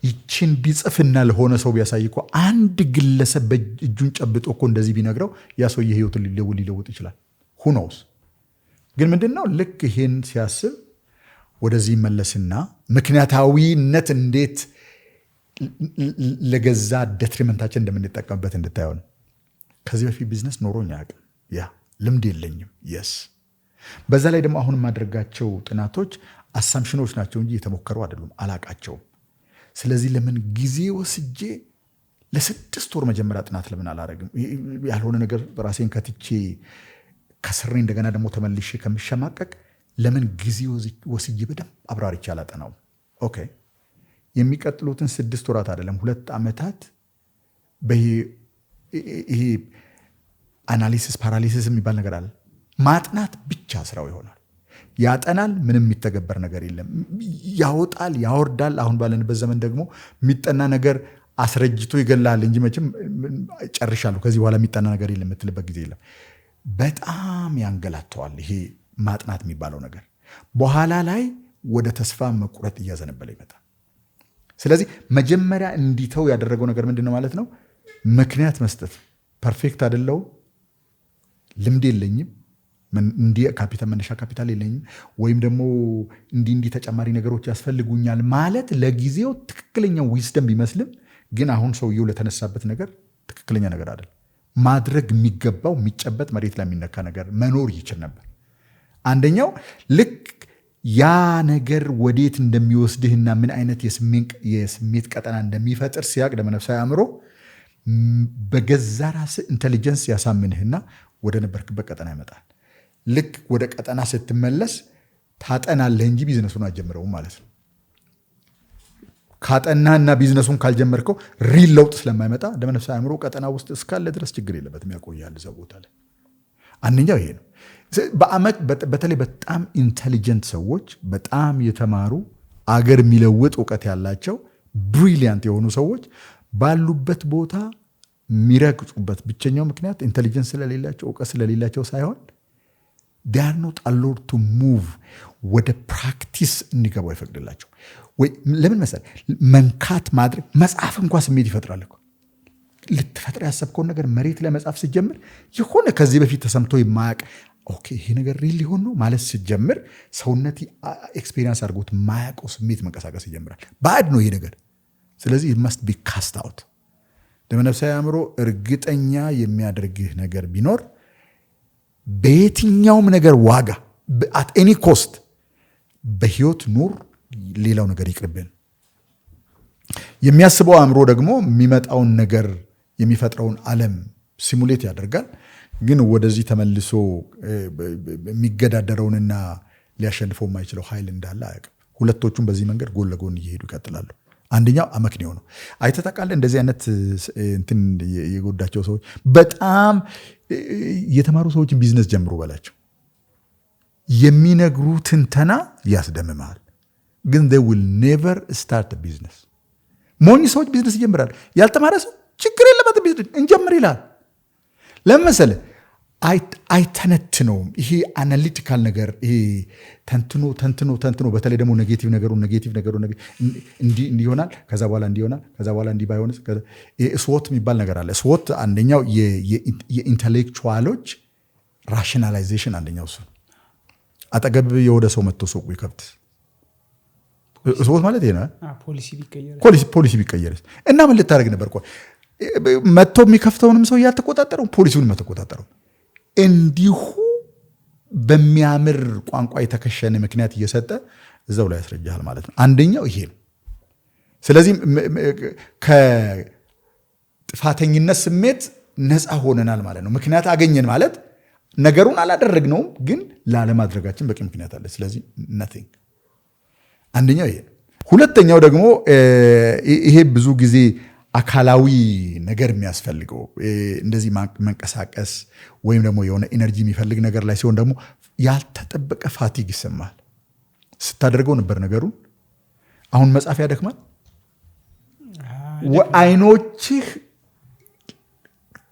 ይችን ቢጽፍና ለሆነ ሰው ቢያሳይ እኮ አንድ ግለሰብ በእጁን ጨብጦ እኮ እንደዚህ ቢነግረው ያ ሰው የህይወትን ሊለውጥ ይችላል። ሁኖስ ግን ምንድነው ልክ ይሄን ሲያስብ ወደዚህ መለስና ምክንያታዊነት እንዴት ለገዛ ደትሪመንታችን እንደምንጠቀምበት እንድታየው ነው። ከዚህ በፊት ቢዝነስ ኖሮኝ አያውቅም። ያ ልምድ የለኝም። የስ በዛ ላይ ደግሞ አሁን የማደርጋቸው ጥናቶች አሳምፕሽኖች ናቸው እንጂ የተሞከሩ አይደሉም። አላቃቸውም። ስለዚህ ለምን ጊዜ ወስጄ ለ6 ወር መጀመሪያ ጥናት ለምን አላረግም? ያልሆነ ነገር ራሴን ከትቼ ከስሬ እንደገና ደግሞ ተመልሼ ከምሸማቀቅ ለምን ጊዜ ወስጄ በደንብ አብራርቼ አላጠናው? ኦኬ የሚቀጥሉትን 6 ወራት አይደለም 2 ዓመታት ይሄ አናሊሲስ ፓራሊሲስ የሚባል ነገር አለ። ማጥናት ብቻ ስራው ይሆናል። ያጠናል፣ ምንም የሚተገበር ነገር የለም። ያወጣል፣ ያወርዳል። አሁን ባለንበት ዘመን ደግሞ የሚጠና ነገር አስረጅቶ ይገላል እንጂ መቼም ጨርሻለሁ ከዚህ በኋላ የሚጠና ነገር የለም የምትልበት ጊዜ የለም። በጣም ያንገላተዋል ይሄ ማጥናት የሚባለው ነገር። በኋላ ላይ ወደ ተስፋ መቁረጥ እያዘነበለ ይመጣል። ስለዚህ መጀመሪያ እንዲተው ያደረገው ነገር ምንድን ነው ማለት ነው? ምክንያት መስጠት። ፐርፌክት አይደለሁም፣ ልምድ የለኝም፣ መነሻ ካፒታል የለኝም፣ ወይም ደግሞ እንዲህ ተጨማሪ ነገሮች ያስፈልጉኛል ማለት ለጊዜው ትክክለኛው ዊዝደም ቢመስልም ግን አሁን ሰውየው ለተነሳበት ነገር ትክክለኛ ነገር አይደለም። ማድረግ የሚገባው የሚጨበጥ መሬት ላይ የሚነካ ነገር መኖር ይችል ነበር። አንደኛው ልክ ያ ነገር ወዴት እንደሚወስድህና ምን አይነት የስሜት ቀጠና እንደሚፈጥር ሲያቅ ደመነፍሳዊ አእምሮ በገዛ ራስህ ኢንቴሊጀንስ ያሳምንህና ወደ ነበርክበት ቀጠና ይመጣል። ልክ ወደ ቀጠና ስትመለስ ታጠናለህ እንጂ ቢዝነሱን አትጀምረውም ማለት ነው። ካጠናና ቢዝነሱን ካልጀመርከው ሪል ለውጥ ስለማይመጣ ደመነፍሳዊ አእምሮ ቀጠና ውስጥ እስካለ ድረስ ችግር የለበትም፣ ያቆያል እዛ ቦታ ላይ። አንደኛው ይሄ ነው። በተለይ በጣም ኢንቴሊጀንት ሰዎች፣ በጣም የተማሩ አገር የሚለውጥ እውቀት ያላቸው ብሪሊያንት የሆኑ ሰዎች ባሉበት ቦታ የሚረግጡበት ብቸኛው ምክንያት ኢንቴሊጀንስ ስለሌላቸው እውቀት ስለሌላቸው ሳይሆን they are not allowed to move ወደ ፕራክቲስ እንዲገቡ አይፈቅድላቸው። ወይ ለምን መሰለህ? መንካት ማድረግ መጽሐፍ እንኳን ስሜት ይፈጥራል እኮ። ልትፈጥር ያሰብከውን ነገር መሬት ላይ መጽሐፍ ስትጀምር የሆነ ከዚህ በፊት ተሰምቶ የማያውቅ ኦኬ ይሄ ነገር ሪል ሊሆን ነው ማለት ስትጀምር ሰውነት ኤክስፔሪንስ አድርጎት የማያውቀው ስሜት መንቀሳቀስ ይጀምራል። ባዕድ ነው ይሄ ነገር። ስለዚህ it must be cast out። ደመነፍሳዊ አእምሮ እርግጠኛ የሚያደርግህ ነገር ቢኖር በየትኛውም ነገር ዋጋ at any cost በህይወት ኑር፣ ሌላው ነገር ይቅርብን። የሚያስበው አእምሮ ደግሞ የሚመጣውን ነገር የሚፈጥረውን ዓለም ሲሙሌት ያደርጋል። ግን ወደዚህ ተመልሶ የሚገዳደረውንና ሊያሸንፈው የማይችለው ኃይል እንዳለ አያውቅም። ሁለቶቹም በዚህ መንገድ ጎን ለጎን እየሄዱ ይቀጥላሉ። አንደኛው አመክንዮ ነው። አይተታቃለ እንደዚህ አይነት እንትን የጎዳቸው ሰዎች በጣም የተማሩ ሰዎችን ቢዝነስ ጀምሩ በላቸው የሚነግሩ ትንተና ያስደምማል። ግን they will never start a business። ሞኝ ሰዎች ቢዝነስ ይጀምራል። ያልተማረ ሰው ችግር የለበትም ቢዝነስ እንጀምር ይላል። ለምን መሰለህ? አይተነትነውም። ይሄ አናሊቲካል ነገር ይሄ ተንትኖ በተለይ ደግሞ ኔጌቲቭ ነገሩ እንዲህ ይሆናል፣ ከዛ በኋላ እንዲህ ይሆናል፣ ከዛ በኋላ እንዲህ ባይሆንስ። ስዎት የሚባል ነገር አለ። ስዎት አንደኛው የኢንተሌክቹዋሎች ራሽናላይዜሽን አንደኛው እሱ። አጠገብ የወደ ሰው መጥቶ ሱቁ ይከብት ሰዎች ማለት ይሄ ነው። ፖሊሲ ቢቀየርስ እና ምን ልታደርግ ነበር? መጥቶ የሚከፍተውንም ሰው ያልተቆጣጠረው ፖሊሲውን መተቆጣጠረው እንዲሁ በሚያምር ቋንቋ የተከሸነ ምክንያት እየሰጠ እዛው ላይ ያስረጃል ማለት ነው። አንደኛው ይሄ ነው። ስለዚህ ከጥፋተኝነት ስሜት ነፃ ሆነናል ማለት ነው። ምክንያት አገኘን ማለት ነገሩን አላደረግነውም፣ ግን ላለማድረጋችን በቂ ምክንያት አለ። ስለዚህ nothing አንደኛው ይሄ። ሁለተኛው ደግሞ ይሄ ብዙ ጊዜ አካላዊ ነገር የሚያስፈልገው እንደዚህ መንቀሳቀስ ወይም ደግሞ የሆነ ኤነርጂ የሚፈልግ ነገር ላይ ሲሆን ደግሞ ያልተጠበቀ ፋቲግ ይሰማል። ስታደርገው ነበር ነገሩን። አሁን መጻፍ ያደክማል። አይኖችህ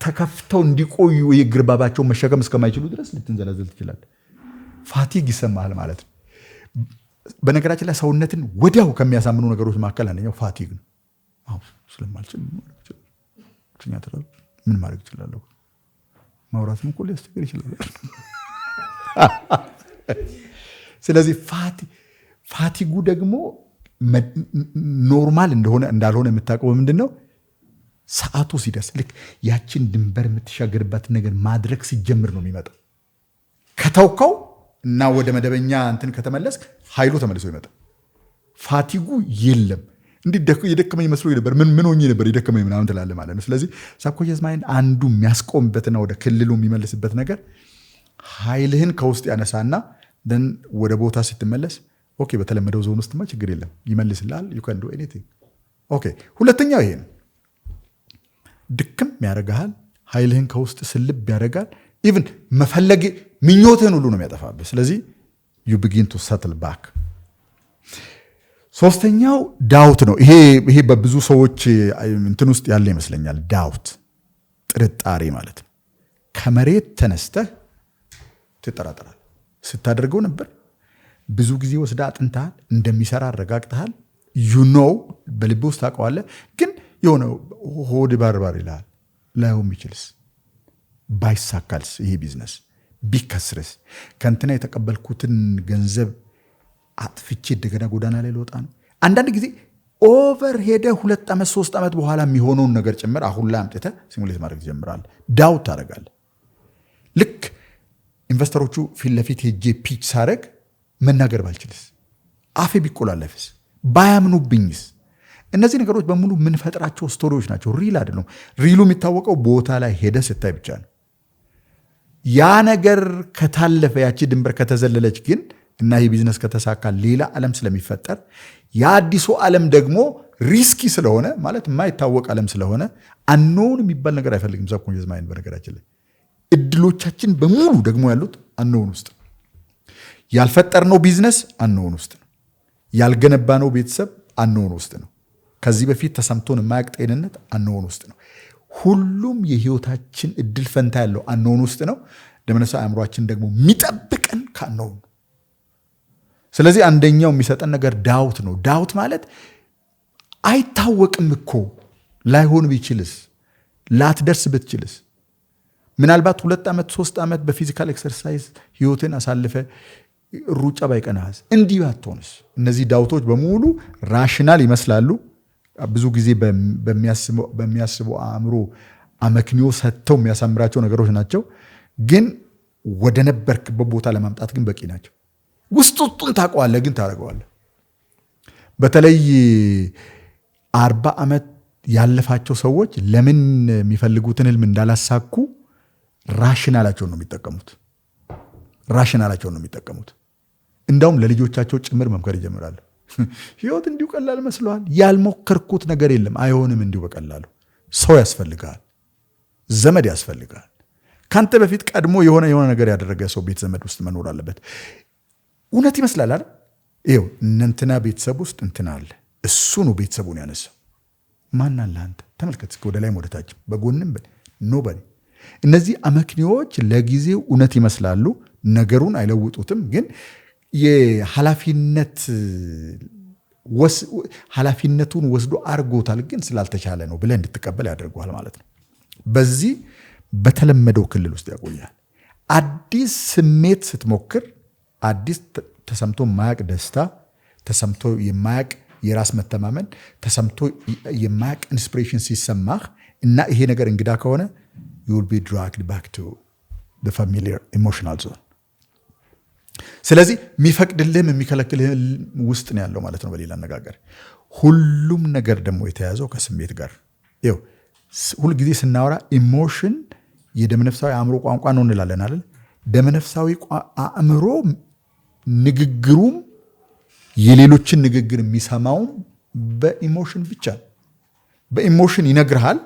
ተከፍተው እንዲቆዩ የግርባባቸውን መሸከም እስከማይችሉ ድረስ ልትንዘለዘል ትችላለህ። ፋቲግ ይሰማል ማለት ነው። በነገራችን ላይ ሰውነትን ወዲያው ከሚያሳምኑ ነገሮች መካከል አንደኛው ፋቲግ ነው። ስለማልችል ምን ማድረግ እችላለሁ? ማውራትም እኮ ሊያስቸግር ይችላል። ስለዚህ ፋቲጉ ደግሞ ኖርማል እንዳልሆነ የምታውቀው ምንድን ነው? ሰዓቱ ሲደርስ ልክ ያችን ድንበር የምትሻገርበትን ነገር ማድረግ ሲጀምር ነው የሚመጣው። ከተውከው እና ወደ መደበኛ እንትን ከተመለስ ኃይሉ ተመልሶ ይመጣል። ፋቲጉ የለም። የደከመኝ መስሎ ነበር፣ ምን ሆኜ ነበር የደከመኝ ምናምን ትላለህ ማለት ነው። ስለዚህ ሳብኮንሸስ ማይንድ አንዱ የሚያስቆምበትና ወደ ክልሉ የሚመልስበት ነገር ኃይልህን ከውስጥ ያነሳና ደን ወደ ቦታ ስትመለስ ኦኬ፣ በተለመደው ዞን ውስጥማ ችግር የለም ይመልስልሃል። you can do anything። ኦኬ፣ ሁለተኛው ይሄ ነው። ድክም ያደርግሃል፣ ኃይልህን ከውስጥ ስልብ ያደርጋል። ኢቭን መፈለግ ምኞትህን ሁሉ ነው የሚያጠፋብህ። ስለዚህ you begin to settle back። ሶስተኛው ዳውት ነው። ይሄ በብዙ ሰዎች እንትን ውስጥ ያለ ይመስለኛል። ዳውት ጥርጣሬ ማለት ነው። ከመሬት ተነስተህ ትጠራጠራል። ስታደርገው ነበር፣ ብዙ ጊዜ ወስዳ አጥንተሃል፣ እንደሚሰራ አረጋግጠሃል። በልብ ውስጥ ታውቀዋለህ፣ ግን የሆነ ሆድ ባርባር ይልሃል። ላይሆን ቢችልስ፣ ባይሳካልስ፣ ይሄ ቢዝነስ ቢከስርስ፣ ከእንትና የተቀበልኩትን ገንዘብ አጥፍቼ እንደገና ጎዳና ላይ ልወጣ ነው። አንዳንድ ጊዜ ኦቨር ሄደ 2 ዓመት 3 ዓመት በኋላ የሚሆነውን ነገር ጭምር አሁን ላይ አምጥተህ ሲሙሌት ማድረግ ትጀምራለህ። ዳውት ታደርጋለህ። ልክ ኢንቨስተሮቹ ፊት ለፊት ሄጄ ፒች ሳደርግ መናገር ባልችልስ፣ አፌ ቢቆላለፍስ፣ ባያምኑብኝስ? እነዚህ ነገሮች በሙሉ የምንፈጥራቸው ስቶሪዎች ናቸው፣ ሪል አይደሉም። ሪሉ የሚታወቀው ቦታ ላይ ሄደ ስታይ ብቻ ነው። ያ ነገር ከታለፈ፣ ያቺ ድንበር ከተዘለለች ግን እና ይህ ቢዝነስ ከተሳካ ሌላ ዓለም ስለሚፈጠር የአዲሱ ዓለም ደግሞ ሪስኪ ስለሆነ ማለት የማይታወቅ ዓለም ስለሆነ አንኖውን የሚባል ነገር አይፈልግም ሳብኮንሸስ ማይንድ። በነገራችን ላይ እድሎቻችን በሙሉ ደግሞ ያሉት አንኖውን ውስጥ ነው። ያልፈጠርነው ቢዝነስ አንኖውን ውስጥ ነው። ያልገነባነው ቤተሰብ አንኖውን ውስጥ ነው። ከዚህ በፊት ተሰምቶን የማያውቅ ጤንነት አንኖውን ውስጥ ነው። ሁሉም የህይወታችን እድል ፈንታ ያለው አንኖውን ውስጥ ነው። ደመነፍሳዊ አእምሯችን ደግሞ የሚጠብቀን ከአንኖውን። ስለዚህ አንደኛው የሚሰጠን ነገር ዳውት ነው። ዳውት ማለት አይታወቅም እኮ፣ ላይሆን ቢችልስ፣ ላትደርስ ብትችልስ፣ ምናልባት 2 ዓመት 3 ዓመት በፊዚካል ኤክሰርሳይዝ ህይወትን አሳልፈ ሩጫ ባይቀናስ፣ እንዲህ ባትሆንስ? እነዚህ ዳውቶች በሙሉ ራሽናል ይመስላሉ። ብዙ ጊዜ በሚያስበው አእምሮ አመክንዮ ሰጥተው የሚያሳምራቸው ነገሮች ናቸው። ግን ወደ ነበርክበት ቦታ ለማምጣት ግን በቂ ናቸው። ውስጡን ታውቀዋለህ፣ ግን ታደርገዋለህ። በተለይ 40 ዓመት ያለፋቸው ሰዎች ለምን የሚፈልጉትን ህልም እንዳላሳኩ ራሽናላቸውን ነው የሚጠቀሙት። እንዳውም ለልጆቻቸው ጭምር መምከር ይጀምራሉ። ህይወት እንዲሁ ቀላል መስለዋል? ያልሞከርኩት ነገር የለም፣ አይሆንም እንዲሁ በቀላሉ። ሰው ያስፈልጋል፣ ዘመድ ያስፈልጋል። ካንተ በፊት ቀድሞ የሆነ ነገር ያደረገ ሰው ቤት ዘመድ ውስጥ መኖር አለበት። እውነት ይመስላል አይደል? ይኸው እንትና ቤተሰብ ውስጥ እንትና አለ፣ እሱ ነው ቤተሰቡን ያነሳው። ማን አለ አንተ? ተመልከት ወደ ላይም ወደ ታች፣ በጎንም ኖበዲ። እነዚህ አመክንዮዎች ለጊዜው እውነት ይመስላሉ፣ ነገሩን አይለውጡትም። ግን ኃላፊነቱን ወስዶ አርጎታል፣ ግን ስላልተቻለ ነው ብለህ እንድትቀበል ያደርገዋል ማለት ነው። በዚህ በተለመደው ክልል ውስጥ ያቆያል። አዲስ ስሜት ስትሞክር አዲስ ተሰምቶ የማያቅ ደስታ፣ ተሰምቶ የማያቅ የራስ መተማመን፣ ተሰምቶ የማያቅ ኢንስፒሬሽን ሲሰማህ እና ይሄ ነገር እንግዳ ከሆነ you will be dragged back to the familiar emotional zone። ስለዚህ የሚፈቅድልህም የሚከለክልህም ውስጥ ነው ያለው ማለት ነው በሌላ አነጋገር። ሁሉም ነገር ደግሞ የተያዘው ከስሜት ጋር ይኸው ሁልጊዜ ስናወራ ኢሞሽን የደመነፍሳዊ አእምሮ ቋንቋ ነው እንላለን አይደል? ደመነፍሳዊ አእምሮ ንግግሩም የሌሎችን ንግግር የሚሰማውም በኢሞሽን ብቻ። በኢሞሽን ይነግርሃል።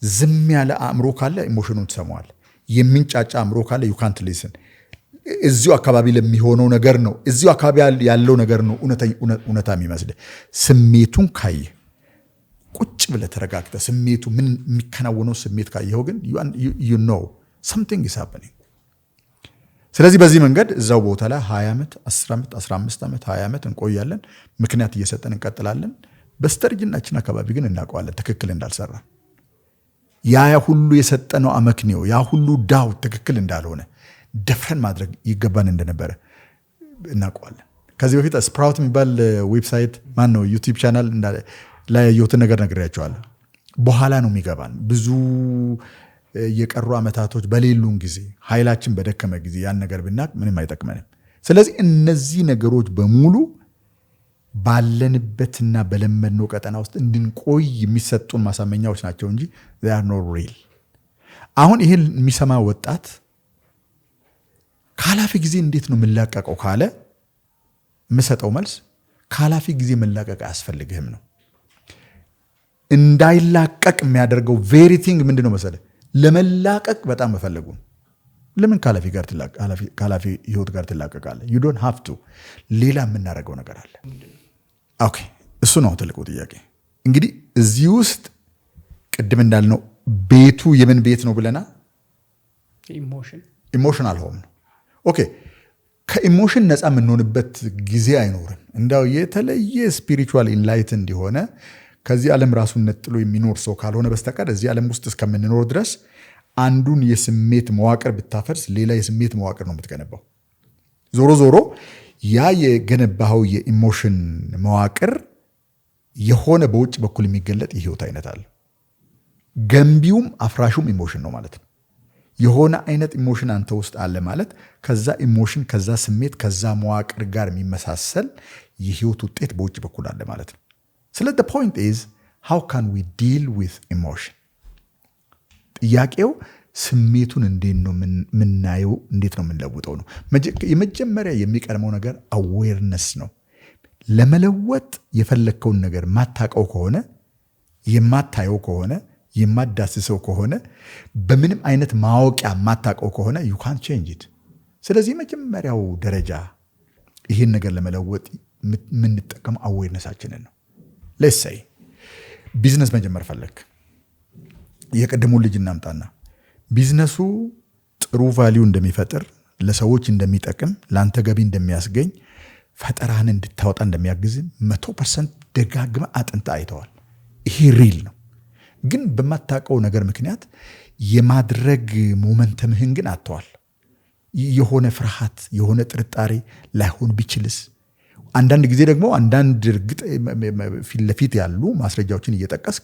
ዝም ያለ አእምሮ ካለ ኢሞሽኑን ትሰማዋል። የሚንጫጫ አእምሮ ካለ you can't listen። እዚሁ አካባቢ ለሚሆነው ነገር ነው እዚሁ አካባቢ ያለው ነገር ነው እውነታ የሚመስልህ። ስሜቱን ካየህ ቁጭ ብለህ ተረጋግተህ ስሜቱ ምን የሚከናወነው ስሜት ካየኸው ግን you know something is happening። ስለዚህ በዚህ መንገድ እዛው ቦታ ላይ 20 ዓመት 10 ዓመት 15 ዓመት 20 ዓመት እንቆያለን። ምክንያት እየሰጠን እንቀጥላለን። በስተርጅናችን አካባቢ ግን እናውቀዋለን ትክክል እንዳልሰራ። ያ ሁሉ የሰጠነው አመክንዮ ያ ሁሉ ዳውት ትክክል እንዳልሆነ ደፍረን ማድረግ ይገባን እንደነበረ እናውቀዋለን። ከዚህ በፊት ስፕራውት የሚባል ዌብሳይት ማን ነው ዩቲዩብ ቻናል ላይ ያየሁትን ነገር ነግሬያቸዋለሁ። በኋላ ነው የሚገባን። ብዙ የቀሩ አመታቶች በሌሉን ጊዜ ኃይላችን በደከመ ጊዜ ያን ነገር ብናቅ ምንም አይጠቅመንም። ስለዚህ እነዚህ ነገሮች በሙሉ ባለንበትና በለመድነው ቀጠና ውስጥ እንድንቆይ የሚሰጡን ማሳመኛዎች ናቸው እንጂ they are not real። አሁን ይሄን የሚሰማ ወጣት ካላፊ ጊዜ እንዴት ነው መላቀቀው ካለ የምሰጠው መልስ ካላፊ ጊዜ መላቀቅ አያስፈልግህም ነው። እንዳይላቀቅ የሚያደርገው ቬሪ ቲንግ ምንድነው መሰለ? ለመላቀቅ በጣም መፈለጉ። ለምን ካላፊ ህይወት ጋር ትላቀቃለህ? you don't have to። ሌላ የምናደርገው ነገር አለ። ኦኬ፣ እሱ ነው ትልቁ ጥያቄ። እንግዲህ እዚህ ውስጥ ቅድም እንዳልነው ቤቱ የምን ቤት ነው ብለና ኢሞሽናል ሆም ነው። ኦኬ፣ ከኢሞሽን ነፃ የምንሆንበት ጊዜ አይኖርም። እንዳው የተለየ ስፒሪቹዋል ኢንላይት እንዲሆነ ከዚህ ዓለም ራሱን ነጥሎ የሚኖር ሰው ካልሆነ በስተቀር እዚህ ዓለም ውስጥ እስከምንኖር ድረስ አንዱን የስሜት መዋቅር ብታፈርስ ሌላ የስሜት መዋቅር ነው የምትገነባው። ዞሮ ዞሮ ያ የገነባው የኢሞሽን መዋቅር የሆነ በውጭ በኩል የሚገለጥ የህይወት አይነት አለ። ገንቢውም አፍራሹም ኢሞሽን ነው ማለት ነው። የሆነ አይነት ኢሞሽን አንተ ውስጥ አለ ማለት ከዛ ኢሞሽን ከዛ ስሜት ከዛ መዋቅር ጋር የሚመሳሰል የህይወት ውጤት በውጭ በኩል አለ ማለት ነው። ስለዚህ the point is how can we deal with emotion? ጥያቄው ስሜቱን እንዴት ነው የምናየው፣ እንዴት ነው የምንለውጠው ነው። የመጀመሪያ የሚቀርመው ነገር አዌርነስ ነው። ለመለወጥ የፈለግከውን ነገር ማታቀው ከሆነ የማታየው ከሆነ የማዳስሰው ከሆነ በምንም አይነት ማወቂያ ማታቀው ከሆነ you can't change it። ስለዚህ የመጀመሪያው ደረጃ ይህን ነገር ለመለወጥ የምንጠቀመው አዌርነሳችንን ነው። let's say ቢዝነስ መጀመር ፈለግ የቀደሙን ልጅ እናምጣና ቢዝነሱ ጥሩ ቫልዩ እንደሚፈጥር ለሰዎች እንደሚጠቅም ለአንተ ገቢ እንደሚያስገኝ ፈጠራህን እንድታወጣ እንደሚያግዝ 100% ደጋግመህ አጥንተህ አይተዋል። ይሄ ሪል ነው። ግን በማታውቀው ነገር ምክንያት የማድረግ ሞመንተምህን ግን አጥተዋል። የሆነ ፍርሃት የሆነ ጥርጣሬ ላይሆን ቢችልስ፣ አንዳንድ ጊዜ ደግሞ አንዳንድ እርግጥ ፊት ለፊት ያሉ ማስረጃዎችን እየጠቀስክ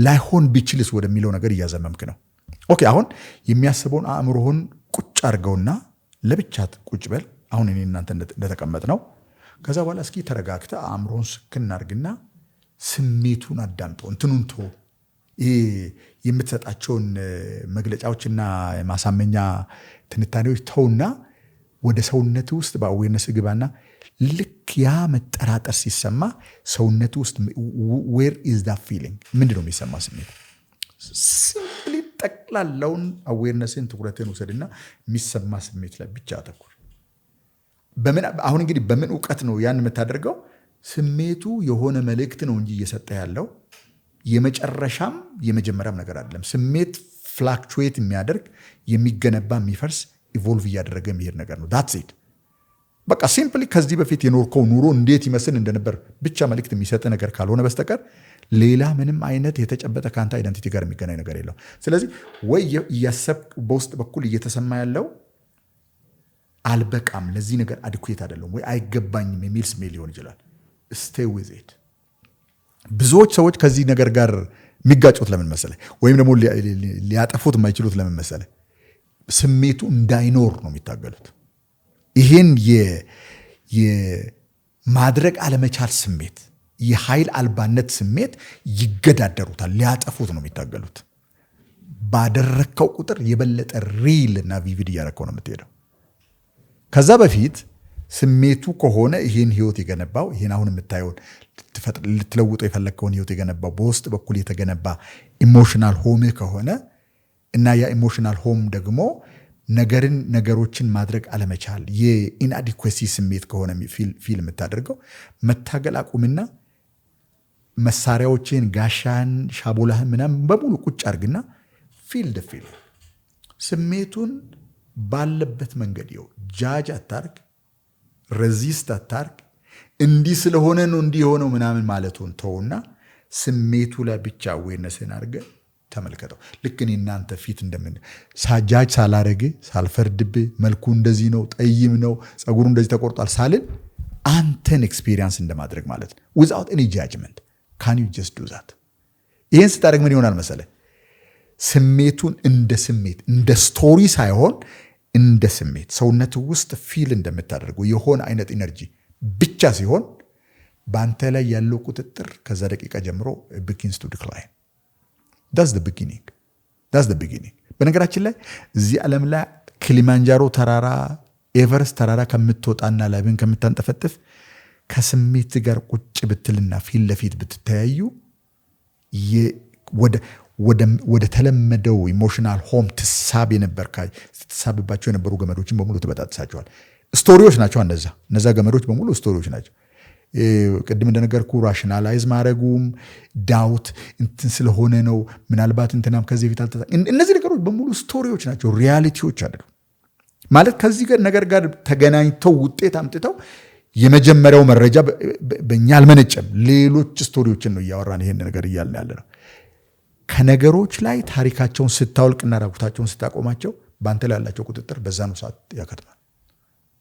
ላይሆን ቢችልስ ወደሚለው ነገር እያዘመምክ ነው። ኦኬ፣ አሁን የሚያስበውን አእምሮህን ቁጭ አድርገውና ለብቻት ቁጭ በል። አሁን እኔ እናንተ እንደተቀመጥ ነው። ከዛ በኋላ እስኪ ተረጋግተህ አእምሮህን ስክን አድርግና ስሜቱን አዳምጠው። እንትኑን ተው። የምትሰጣቸውን መግለጫዎችና ማሳመኛ ትንታኔዎች ተውና ወደ ሰውነት ውስጥ በአዌርነስ ግባና ልክ ያ መጠራጠር ሲሰማ ሰውነት ውስጥ where is that feeling? ምንድነው የሚሰማ ስሜት? ሲምፕሊ ጠቅላላውን አዌርነስን ትኩረትን ውሰድና የሚሰማ ስሜት ላይ ብቻ አተኩር። አሁን እንግዲህ በምን እውቀት ነው ያን የምታደርገው? ስሜቱ የሆነ መልእክት ነው እንጂ እየሰጠ ያለው የመጨረሻም የመጀመሪያም ነገር አይደለም። ስሜት ፍላክቹዌት የሚያደርግ የሚገነባ የሚፈርስ ኢቮልቭ እያደረገ የሚሄድ ነገር ነው። that's it። በቃ ሲምፕሊ ከዚህ በፊት የኖርከው ኑሮ እንዴት ይመስል እንደነበር ብቻ መልእክት የሚሰጥ ነገር ካልሆነ በስተቀር ሌላ ምንም አይነት የተጨበጠ ካንተ አይደንቲቲ ጋር የሚገናኝ ነገር የለው። ስለዚህ ወይ እያሰብክ በውስጥ በኩል እየተሰማ ያለው አልበቃም፣ ለዚህ ነገር አድኩዌት አይደለም ወይ አይገባኝም የሚል ስሜት ሊሆን ይችላል። stay with it። ብዙዎች ሰዎች ከዚህ ነገር ጋር የሚጋጩት ለምን መሰለ? ወይም ደግሞ ሊያጠፉት የማይችሉት ለምን መሰለ? ስሜቱ እንዳይኖር ነው የሚታገሉት። ይሄን የማድረግ አለመቻል ስሜት፣ የኃይል አልባነት ስሜት ይገዳደሩታል፣ ሊያጠፉት ነው የሚታገሉት። ባደረከው ቁጥር የበለጠ ሪል እና ቪቪድ እያረከው ነው የምትሄደው። ከዛ በፊት ስሜቱ ከሆነ ይህን ህይወት የገነባው ይህን አሁን የምታየውን ልትለውጠው የፈለግከውን ህይወት የገነባው በውስጥ በኩል የተገነባ ኢሞሽናል ሆምህ ከሆነ እና ያ ኢሞሽናል ሆም ደግሞ ነገሮችን ማድረግ አለመቻል የኢንአዲኩዌሲ ስሜት ከሆነ ፊል የምታደርገው መታገል አቁምና መሳሪያዎችን ጋሻን ሻቦላህን ምናምን በሙሉ ቁጭ አርግና ፊልድ ስሜቱን ባለበት መንገድ ይው ጃጅ አታርግ፣ ሬዚስት አታርግ። እንዲህ ስለሆነ ነው እንዲህ የሆነው ምናምን ማለቱን ተውና ስሜቱ ላይ ብቻ አዌርነስን አድርገ ተመልከተው። ልክ እኔ እናንተ ፊት እንደምን ሳጃጅ ሳላረግ ሳልፈርድብ መልኩ እንደዚህ ነው፣ ጠይም ነው፣ ጸጉሩ እንደዚህ ተቆርጧል ሳልን አንተን ኤክስፒሪየንስ እንደማድረግ ማለት ነው። without any judgment can you just do that? ይህን ስታደርግ ምን ይሆናል መሰለ? ስሜቱን እንደ ስሜት እንደ ስቶሪ ሳይሆን እንደ ስሜት ሰውነት ውስጥ ፊል እንደምታደርገው የሆነ አይነት ኢነርጂ ብቻ ሲሆን በአንተ ላይ ያለው ቁጥጥር ከዛ ደቂቃ ጀምሮ begins to decline. that's the beginning. በነገራችን ላይ እዚህ ዓለም ላይ ክሊማንጃሮ ተራራ ኤቨረስት ተራራ ከምትወጣና ላይብን ከምታንጠፈጥፍ ከስሜት ጋር ቁጭ ብትልና ፊት ለፊት ብትተያዩ ወደ ተለመደው ኢሞሽናል ሆም ትሳብባቸው የነበሩ ገመዶችን በሙሉ ትበጣጥሳቸዋል። ስቶሪዎች ናቸው እነዛ ገመዶች በሙሉ ስቶሪዎች ናቸው። ቅድም እንደነገርኩ ራሽናላይዝ ማድረጉም ዳውት እንትን ስለሆነ ነው ምናልባት እንትናም ከዚህ በፊት እነዚህ ነገሮች በሙሉ ስቶሪዎች ናቸው፣ ሪያሊቲዎች አይደሉም። ማለት ከዚህ ነገር ጋር ተገናኝተው ውጤት አምጥተው የመጀመሪያው መረጃ በእኛ አልመነጨም። ሌሎች ስቶሪዎችን ነው እያወራን ይሄን ነገር እያልን ያለ ነው። ከነገሮች ላይ ታሪካቸውን ስታወልቅና ራቁታቸውን ስታቆማቸው በአንተ ላይ ያላቸው ቁጥጥር በዛኑ ሰዓት ያከትማል።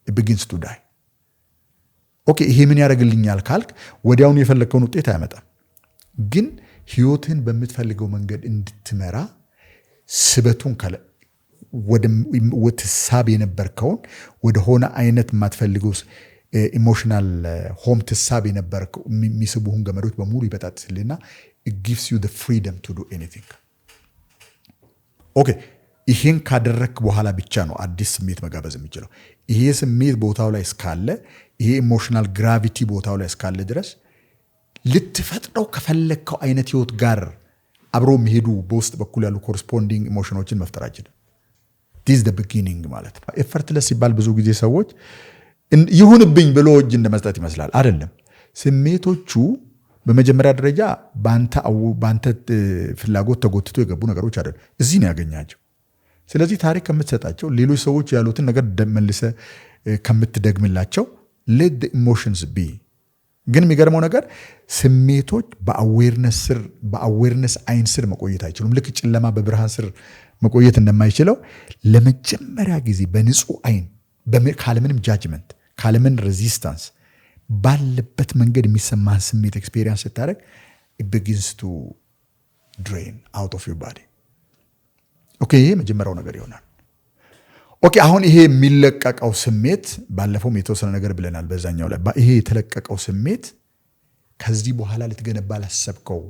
it begins to die። ኦኬ ይሄ ምን ያደርግልኛል ካልክ ወዲያውኑ የፈለግከውን ውጤት አያመጣም። ግን ህይወትን በምትፈልገው መንገድ እንድትመራ ስበቱን ወደ ትሳብ የነበርከውን ወደ ሆነ አይነት የማትፈልገው ኢሞሽናል ሆም ትሳብ የነበርከው የሚስቡህን ገመዶች በሙሉ ይበጣጥስልና it gives you the freedom to do anything። ኦኬ ይሄን ካደረክ በኋላ ብቻ ነው አዲስ ስሜት መጋበዝ የሚችለው። ይሄ ስሜት ቦታው ላይ እስካለ፣ ይሄ ኢሞሽናል ግራቪቲ ቦታው ላይ እስካለ ድረስ ልትፈጥረው ከፈለከው አይነት ህይወት ጋር አብሮ የሚሄዱ በውስጥ በኩል ያሉ ኮረስፖንዲንግ ኢሞሽኖችን መፍጠር አይችልም። this is the beginning ማለት ነው። ኤፈርትለስ ሲባል ብዙ ጊዜ ሰዎች ይሁንብኝ ብሎ እጅ እንደመስጠት ይመስላል። አይደለም። ስሜቶቹ በመጀመሪያ ደረጃ ባንተ ፍላጎት ተጎትቶ የገቡ ነገሮች አይደለም፣ እዚህ ነው ያገኛቸው። ስለዚህ ታሪክ ከምትሰጣቸው ሌሎች ሰዎች ያሉትን ነገር መልሰ ከምትደግምላቸው let the emotions be። ግን የሚገርመው ነገር ስሜቶች በአዌርነስ አይን ስር መቆየት አይችሉም። ልክ ጨለማ በብርሃን ስር መቆየት እንደማይችለው ለመጀመሪያ ጊዜ በንጹህ አይን ካለምንም ጃጅመንት ካለምን ሬዚስታንስ ባለበት መንገድ የሚሰማህ ስሜት ኤክስፔሪየንስ ስታደርግ it begins to drain out of your body። ኦኬ ይሄ መጀመሪያው ነገር ይሆናል። ኦኬ አሁን ይሄ የሚለቀቀው ስሜት ባለፈውም የተወሰነ ነገር ብለናል በዛኛው ላይ ይሄ የተለቀቀው ስሜት ከዚህ በኋላ ልትገነባ ላሰብከው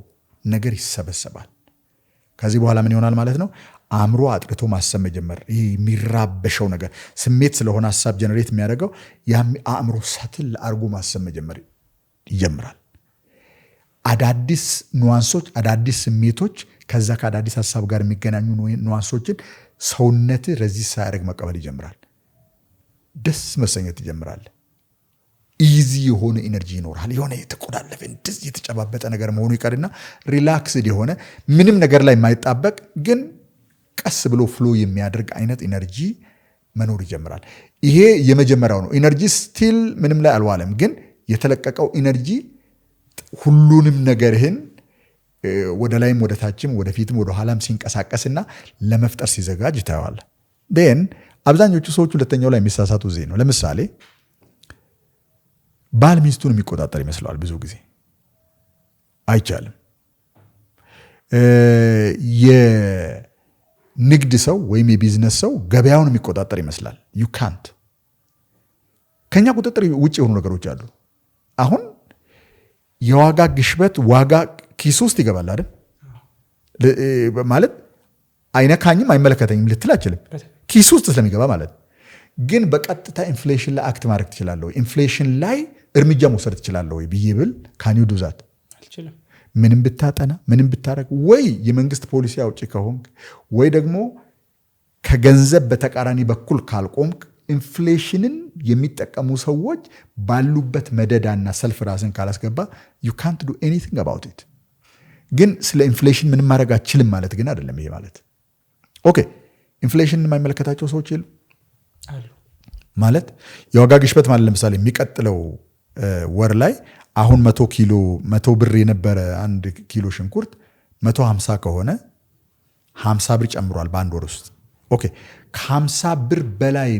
ነገር ይሰበሰባል። ከዚህ በኋላ ምን ይሆናል ማለት ነው? አእምሮ አጥርቶ ማሰብ መጀመር። ይሄ የሚራበሸው ነገር ስሜት ስለሆነ ሐሳብ ጀነሬት የሚያደርገው ያም አእምሮ ሰትል አርጎ ማሰብ መጀመር ይጀምራል። አዳዲስ ኑዋንሶች፣ አዳዲስ ስሜቶች ከዛ ከአዳዲስ ሐሳብ ጋር የሚገናኙ ኑዋንሶችን ሰውነት ረዚስ ሳያደርግ መቀበል ይጀምራል። ደስ መሰኘት ይጀምራል። ኢዚ የሆነ ኢነርጂ ይኖራል። የሆነ የተቆዳለፈ እንደዚህ የተጨባበጠ ነገር መሆኑ ይቀርና ሪላክስድ የሆነ ምንም ነገር ላይ የማይጣበቅ ግን ቀስ ብሎ ፍሎ የሚያደርግ አይነት ኢነርጂ መኖር ይጀምራል። ይሄ የመጀመሪያው ነው። ኢነርጂ ስቲል ምንም ላይ አልዋለም፣ ግን የተለቀቀው ኢነርጂ ሁሉንም ነገርህን ወደ ላይም ወደ ታችም ወደ ፊትም ወደ ኋላም ሲንቀሳቀስና ለመፍጠር ሲዘጋጅ ታየዋለህ። ዴን አብዛኞቹ ሰዎች ሁለተኛው ላይ የሚሳሳቱ እዚህ ነው። ለምሳሌ ባል ሚስቱን የሚቆጣጠር ይመስለዋል። ብዙ ጊዜ አይቻልም። የንግድ ሰው ወይም የቢዝነስ ሰው ገበያውን የሚቆጣጠር ይመስላል። ዩ ካንት። ከኛ ቁጥጥር ውጭ የሆኑ ነገሮች አሉ። አሁን የዋጋ ግሽበት ዋጋ ኪስ ውስጥ ይገባል አይደል? ማለት አይነካኝም አይመለከተኝም ልትል አችልም። ኪስ ውስጥ ስለሚገባ ማለት ግን በቀጥታ ኢንፍሌሽን ላይ አክት ማድረግ ትችላለህ ወይ? ኢንፍሌሽን ላይ እርምጃ መውሰድ ትችላለህ ወይ ብዬ ብል ካን ዩ ዱ ዛት? ምንም ብታጠና ምንም ብታረግ ወይ የመንግስት ፖሊሲ አውጪ ከሆንክ ወይ ደግሞ ከገንዘብ በተቃራኒ በኩል ካልቆምክ ኢንፍሌሽንን የሚጠቀሙ ሰዎች ባሉበት መደዳና ሰልፍ ራስን ካላስገባ ዩ ካንት ዱ ኤኒቲንግ አባውት ኢት። ግን ስለ ኢንፍሌሽን ምንም ማድረግ አችልም ማለት ግን አይደለም። ይሄ ማለት ኦኬ ኢንፍሌሽንን የማይመለከታቸው ሰዎች የሉ ማለት የዋጋ ግሽበት ማለት ለምሳሌ የሚቀጥለው ወር ላይ አሁን 100 ብር የነበረ 1 ኪሎ ሽንኩርት 150 ከሆነ 50 ብር ጨምሯል በአንድ ወር ውስጥ። ኦኬ ከ50 ብር በላይ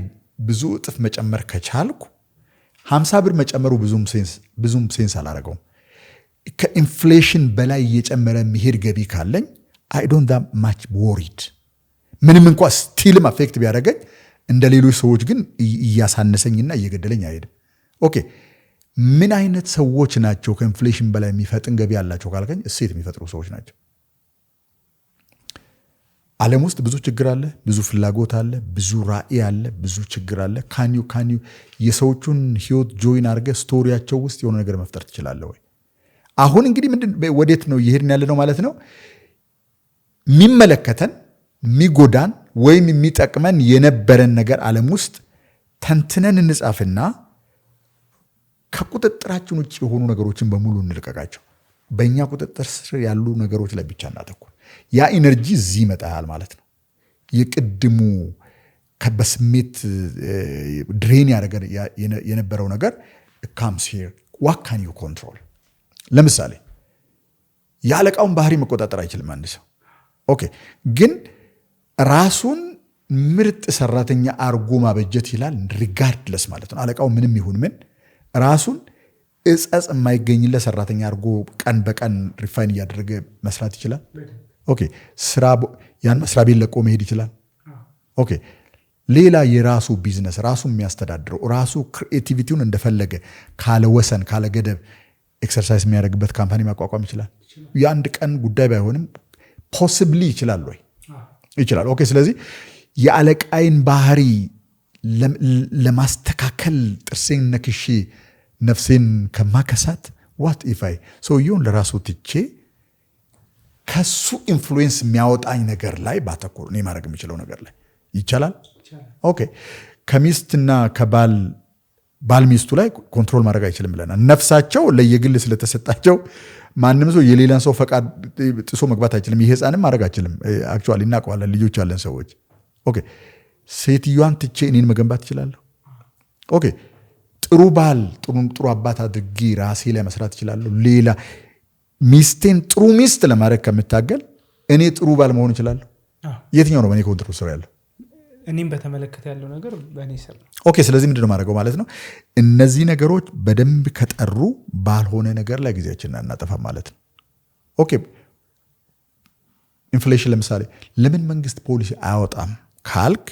ብዙ እጥፍ መጨመር ከቻልኩ 50 ብር መጨመሩ ብዙም ሴንስ አላረገውም። ከኢንፍሌሽን በላይ እየጨመረ የሚሄድ ገቢ ካለኝ አይ ዶንት ዳት ማች ወሪድ። ምንም እንኳ ስቲልም አፌክት ቢያደርገኝ እንደ ሌሎች ሰዎች ግን እያሳነሰኝና እየገደለኝ አይሄድም። ኦኬ ምን አይነት ሰዎች ናቸው ከኢንፍሌሽን በላይ የሚፈጥን ገቢ ያላቸው ካልከኝ እሴት የሚፈጥሩ ሰዎች ናቸው። ዓለም ውስጥ ብዙ ችግር አለ፣ ብዙ ፍላጎት አለ፣ ብዙ ራዕይ አለ፣ ብዙ ችግር አለ። ካንዩ የሰዎቹን ህይወት ጆይን አድርገህ ስቶሪያቸው ውስጥ የሆነ ነገር መፍጠር ትችላለህ ወይ? አሁን እንግዲህ ወዴት ነው እየሄድን ያለ ነው ማለት ነው? የሚመለከተን የሚጎዳን ወይም የሚጠቅመን የነበረን ነገር ዓለም ውስጥ ተንትነን እንጻፍና ከቁጥጥራችን ውጭ የሆኑ ነገሮችን በሙሉ እንልቀቃቸው። በእኛ ቁጥጥር ስር ያሉ ነገሮች ላይ ብቻ እናተኩር። ያ ኢነርጂ እዚህ ይመጣል ማለት ነው። የቅድሙ በስሜት ድሬን ያደረገ የነበረው ነገር comes here. what can you control? ለምሳሌ የአለቃውን ባህሪ መቆጣጠር አይችልም አንድ ሰው። ኦኬ ግን ራሱን ምርጥ ሰራተኛ አርጎ ማበጀት ይላል ሪጋርድለስ ማለት ነው። አለቃው ምንም ይሁን ምን ራሱን እጸጽ የማይገኝለት ሰራተኛ አርጎ ቀን በቀን ሪፋይን እያደረገ መስራት ይችላል። ኦኬ ያን መስሪያ ቤት ለቆ መሄድ ይችላል። ኦኬ ሌላ የራሱ ቢዝነስ ራሱ የሚያስተዳድረው ራሱ ክሪኤቲቪቲውን እንደፈለገ ካለ ወሰን ካለ ገደብ ኤክሰርሳይዝ የሚያደርግበት ካምፓኒ ማቋቋም ይችላል። የአንድ ቀን ጉዳይ ባይሆንም ፖሲብሊ ይችላል ወይ? ይችላል። ኦኬ ስለዚህ የአለቃይን ባህሪ ለማስተካከል ጥርሴን ነክሼ ነፍሴን ከማከሳት ዋት ኢፋይ ሰውየውን ለራሱ ትቼ ከሱ ኢንፍሉዌንስ የሚያወጣኝ ነገር ላይ ባተኮር እኔ ማድረግ የሚችለው ነገር ላይ ይቻላል። ኦኬ ከሚስትና ከባል ሚስቱ ላይ ኮንትሮል ማድረግ አይችልም ብለናል። ነፍሳቸው ለየግል ስለተሰጣቸው ማንም ሰው የሌላን ሰው ፈቃድ ጥሶ መግባት አይችልም። ይሄ ህፃንም ማድረግ አይችልም። አክቹዋሊ እናውቀዋለን፣ ልጆች ያለን ሰዎች። ኦኬ ሴትዮዋን ትቼ እኔን መገንባት እችላለሁ። ኦኬ ጥሩ ባል ጥሩ አባት አድርጌ ራሴ ላይ መስራት እችላለሁ። ሌላ ሚስቴን ጥሩ ሚስት ለማድረግ ከምታገል እኔ ጥሩ ባል መሆን እችላለሁ። የትኛው ነው በእኔ ኮንትሮል ስር ያለው? እኔም በተመለከተ ያለው ነገር በእኔ ስር ነው። ኦኬ ስለዚህ ምንድነው ማድረገው ማለት ነው? እነዚህ ነገሮች በደንብ ከጠሩ ባልሆነ ነገር ላይ ጊዜያችንን እናጠፋም ማለት ነው። ኦኬ ኢንፍሌሽን ለምሳሌ ለምን መንግስት ፖሊሲ አያወጣም ካልክ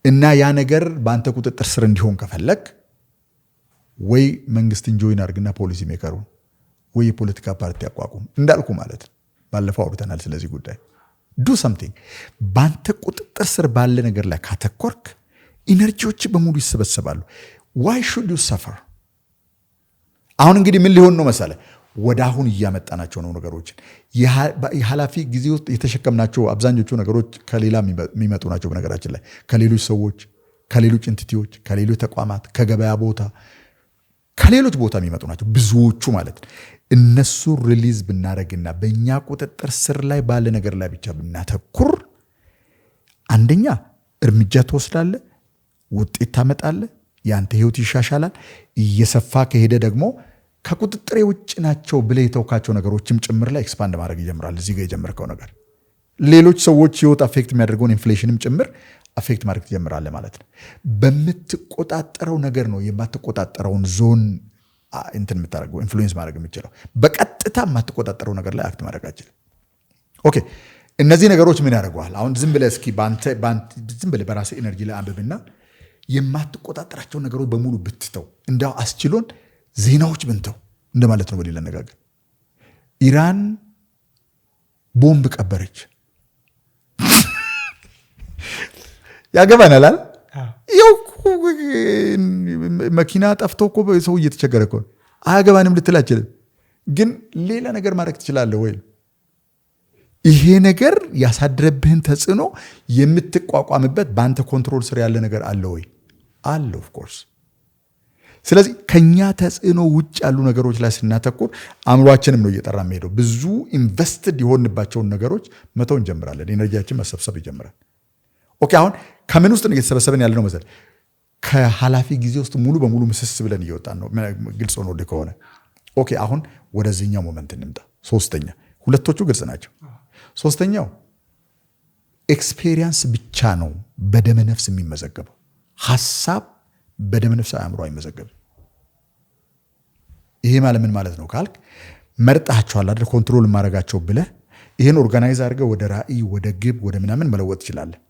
እና ያ ነገር በአንተ ቁጥጥር ስር እንዲሆን ከፈለግ ወይ መንግስትን ጆይን አድርግና ፖሊሲ ሜከሩ ወይ የፖለቲካ ፓርቲ አቋቁም እንዳልኩ ማለት ነው። ባለፈው አውርተናል ስለዚህ ጉዳይ። ዱ ሰምቲንግ በአንተ ቁጥጥር ስር ባለ ነገር ላይ ካተኮርክ ኢነርጂዎች በሙሉ ይሰበሰባሉ። ዋይ ሹድ ዩ ሰፈር? አሁን እንግዲህ ምን ሊሆን ነው መሰለ? ወደ አሁን እያመጣናቸው ነው ነገሮችን። የኃላፊ ጊዜ ውስጥ የተሸከምናቸው አብዛኞቹ ነገሮች ከሌላ የሚመጡ ናቸው። በነገራችን ላይ ከሌሎች ሰዎች፣ ከሌሎች ኢንቲቲዎች፣ ከሌሎች ተቋማት፣ ከገበያ ቦታ፣ ከሌሎች ቦታ የሚመጡ ናቸው ብዙዎቹ ማለት ነው። እነሱ ሪሊዝ ብናደረግና በእኛ ቁጥጥር ስር ላይ ባለ ነገር ላይ ብቻ ብናተኩር አንደኛ እርምጃ ትወስዳለ፣ ውጤት ታመጣለ፣ የአንተ ህይወት ይሻሻላል። እየሰፋ ከሄደ ደግሞ ከቁጥጥሬ ውጭ ናቸው ብለህ የተውካቸው ነገሮችም ጭምር ላይ ኤክስፓንድ ማድረግ ይጀምራል። እዚህ ጋር የጀመርከው ነገር ሌሎች ሰዎች ህይወት አፌክት የሚያደርገውን ኢንፍሌሽንም ጭምር አፌክት ማድረግ ትጀምራለህ ማለት ነው። በምትቆጣጠረው ነገር ነው የማትቆጣጠረውን ዞን እንትን የምታደርገው ኢንፍሉዌንስ ማድረግ የምችለው። በቀጥታ የማትቆጣጠረው ነገር ላይ አክት ማድረግ አችልም። ኦኬ እነዚህ ነገሮች ምን ያደርገዋል? አሁን ዝም ብለህ እስኪ ዝም ብለህ በራስህ ኤነርጂ ላይ አንብብና የማትቆጣጠራቸው ነገሮች በሙሉ ብትተው፣ እንዳው አስችሎን ዜናዎች ብንተው እንደማለት ነው። በሌላ አነጋገር ኢራን ቦምብ ቀበረች። ያገባናል። ይኸው መኪና ጠፍቶ እኮ ሰው እየተቸገረ እኮ አያገባንም ልትል አችልም። ግን ሌላ ነገር ማድረግ ትችላለህ ወይ? ይሄ ነገር ያሳድረብህን ተጽዕኖ የምትቋቋምበት በአንተ ኮንትሮል ስር ያለ ነገር አለ ወይ? አለ ኦፍ ኮርስ። ስለዚህ ከኛ ተጽዕኖ ውጭ ያሉ ነገሮች ላይ ስናተኩር አእምሯችንም ነው እየጠራ የሚሄደው። ብዙ ኢንቨስትድ የሆንባቸውን ነገሮች መተው እንጀምራለን። ኤነርጂያችን መሰብሰብ ይጀምራል። ኦኬ አሁን ከምን ውስጥ ነው እየተሰበሰበን ያለ ነው መሰል? ከኃላፊ ጊዜ ውስጥ ሙሉ በሙሉ ምስስ ብለን እየወጣን ነው። ግልጽ ሆኖ ከሆነ ኦኬ አሁን ወደዚህኛው ሞመንት እንምጣ። ሶስተኛ፣ ሁለቶቹ ግልጽ ናቸው። ሶስተኛው ኤክስፔሪየንስ ብቻ ነው በደመ ነፍስ የሚመዘገበው። ሐሳብ በደመ ነፍስ አእምሮ አይመዘገብም። ይሄ ማለት ምን ማለት ነው ካልክ መርጣቸዋል አይደል? ኮንትሮል ማድረጋቸው ብለህ ይሄን ኦርጋናይዝ አድርገህ ወደ ራዕይ፣ ወደ ግብ፣ ወደ ምናምን መለወጥ ትችላለህ።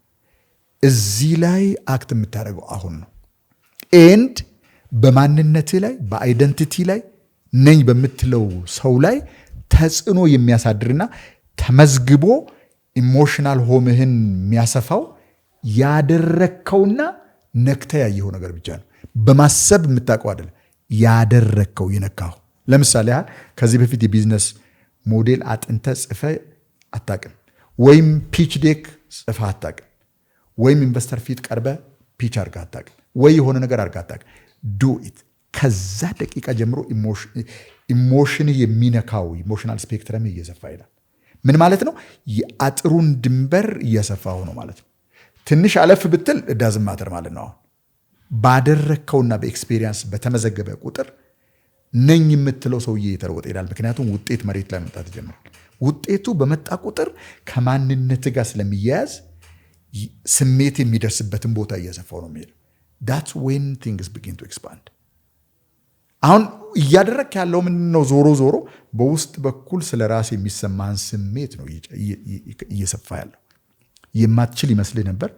እዚህ ላይ አክት የምታደርገው አሁን ነው። ኤንድ በማንነትህ ላይ በአይደንቲቲ ላይ ነኝ በምትለው ሰው ላይ ተጽዕኖ የሚያሳድርና ተመዝግቦ ኢሞሽናል ሆምህን የሚያሰፋው ያደረከውና ነክተ ያየው ነገር ብቻ ነው። በማሰብ የምታውቀው አይደለም፣ ያደረከው የነካው። ለምሳሌ ያህል ከዚህ በፊት የቢዝነስ ሞዴል አጥንተ ጽፈ አታውቅም፣ ወይም ፒች ዴክ ጽፈ አታውቅም፣ ወይም ኢንቨስተር ፊት ቀርበ ፒች አድርጋ አታውቅም፣ ወይ የሆነ ነገር አድርጋ አታውቅም። ዱ ኢት። ከዛ ደቂቃ ጀምሮ ኢሞሽን የሚነካው ኢሞሽናል ስፔክትረም እየሰፋ ይላል። ምን ማለት ነው? የአጥሩን ድንበር እየሰፋው ነው ማለት ነው። ትንሽ አለፍ ብትል ዳዝም ማተር ማለት ነው። ባደረከውና በኤክስፔሪየንስ በተመዘገበ ቁጥር ነኝ የምትለው ሰውዬ የተለወጠ ይላል። ምክንያቱም ውጤት መሬት ላይ መምጣት ይጀምራል። ውጤቱ በመጣ ቁጥር ከማንነት ጋር ስለሚያያዝ ስሜት የሚደርስበትን ቦታ እየሰፋው ነው የሚሄደው። that's when things begin to expand። አሁን እያደረክ ያለው ምንድን ነው? ዞሮ ዞሮ በውስጥ በኩል ስለ ራስ የሚሰማህን ስሜት ነው እየሰፋ ያለው። የማትችል ይመስልህ ነበር።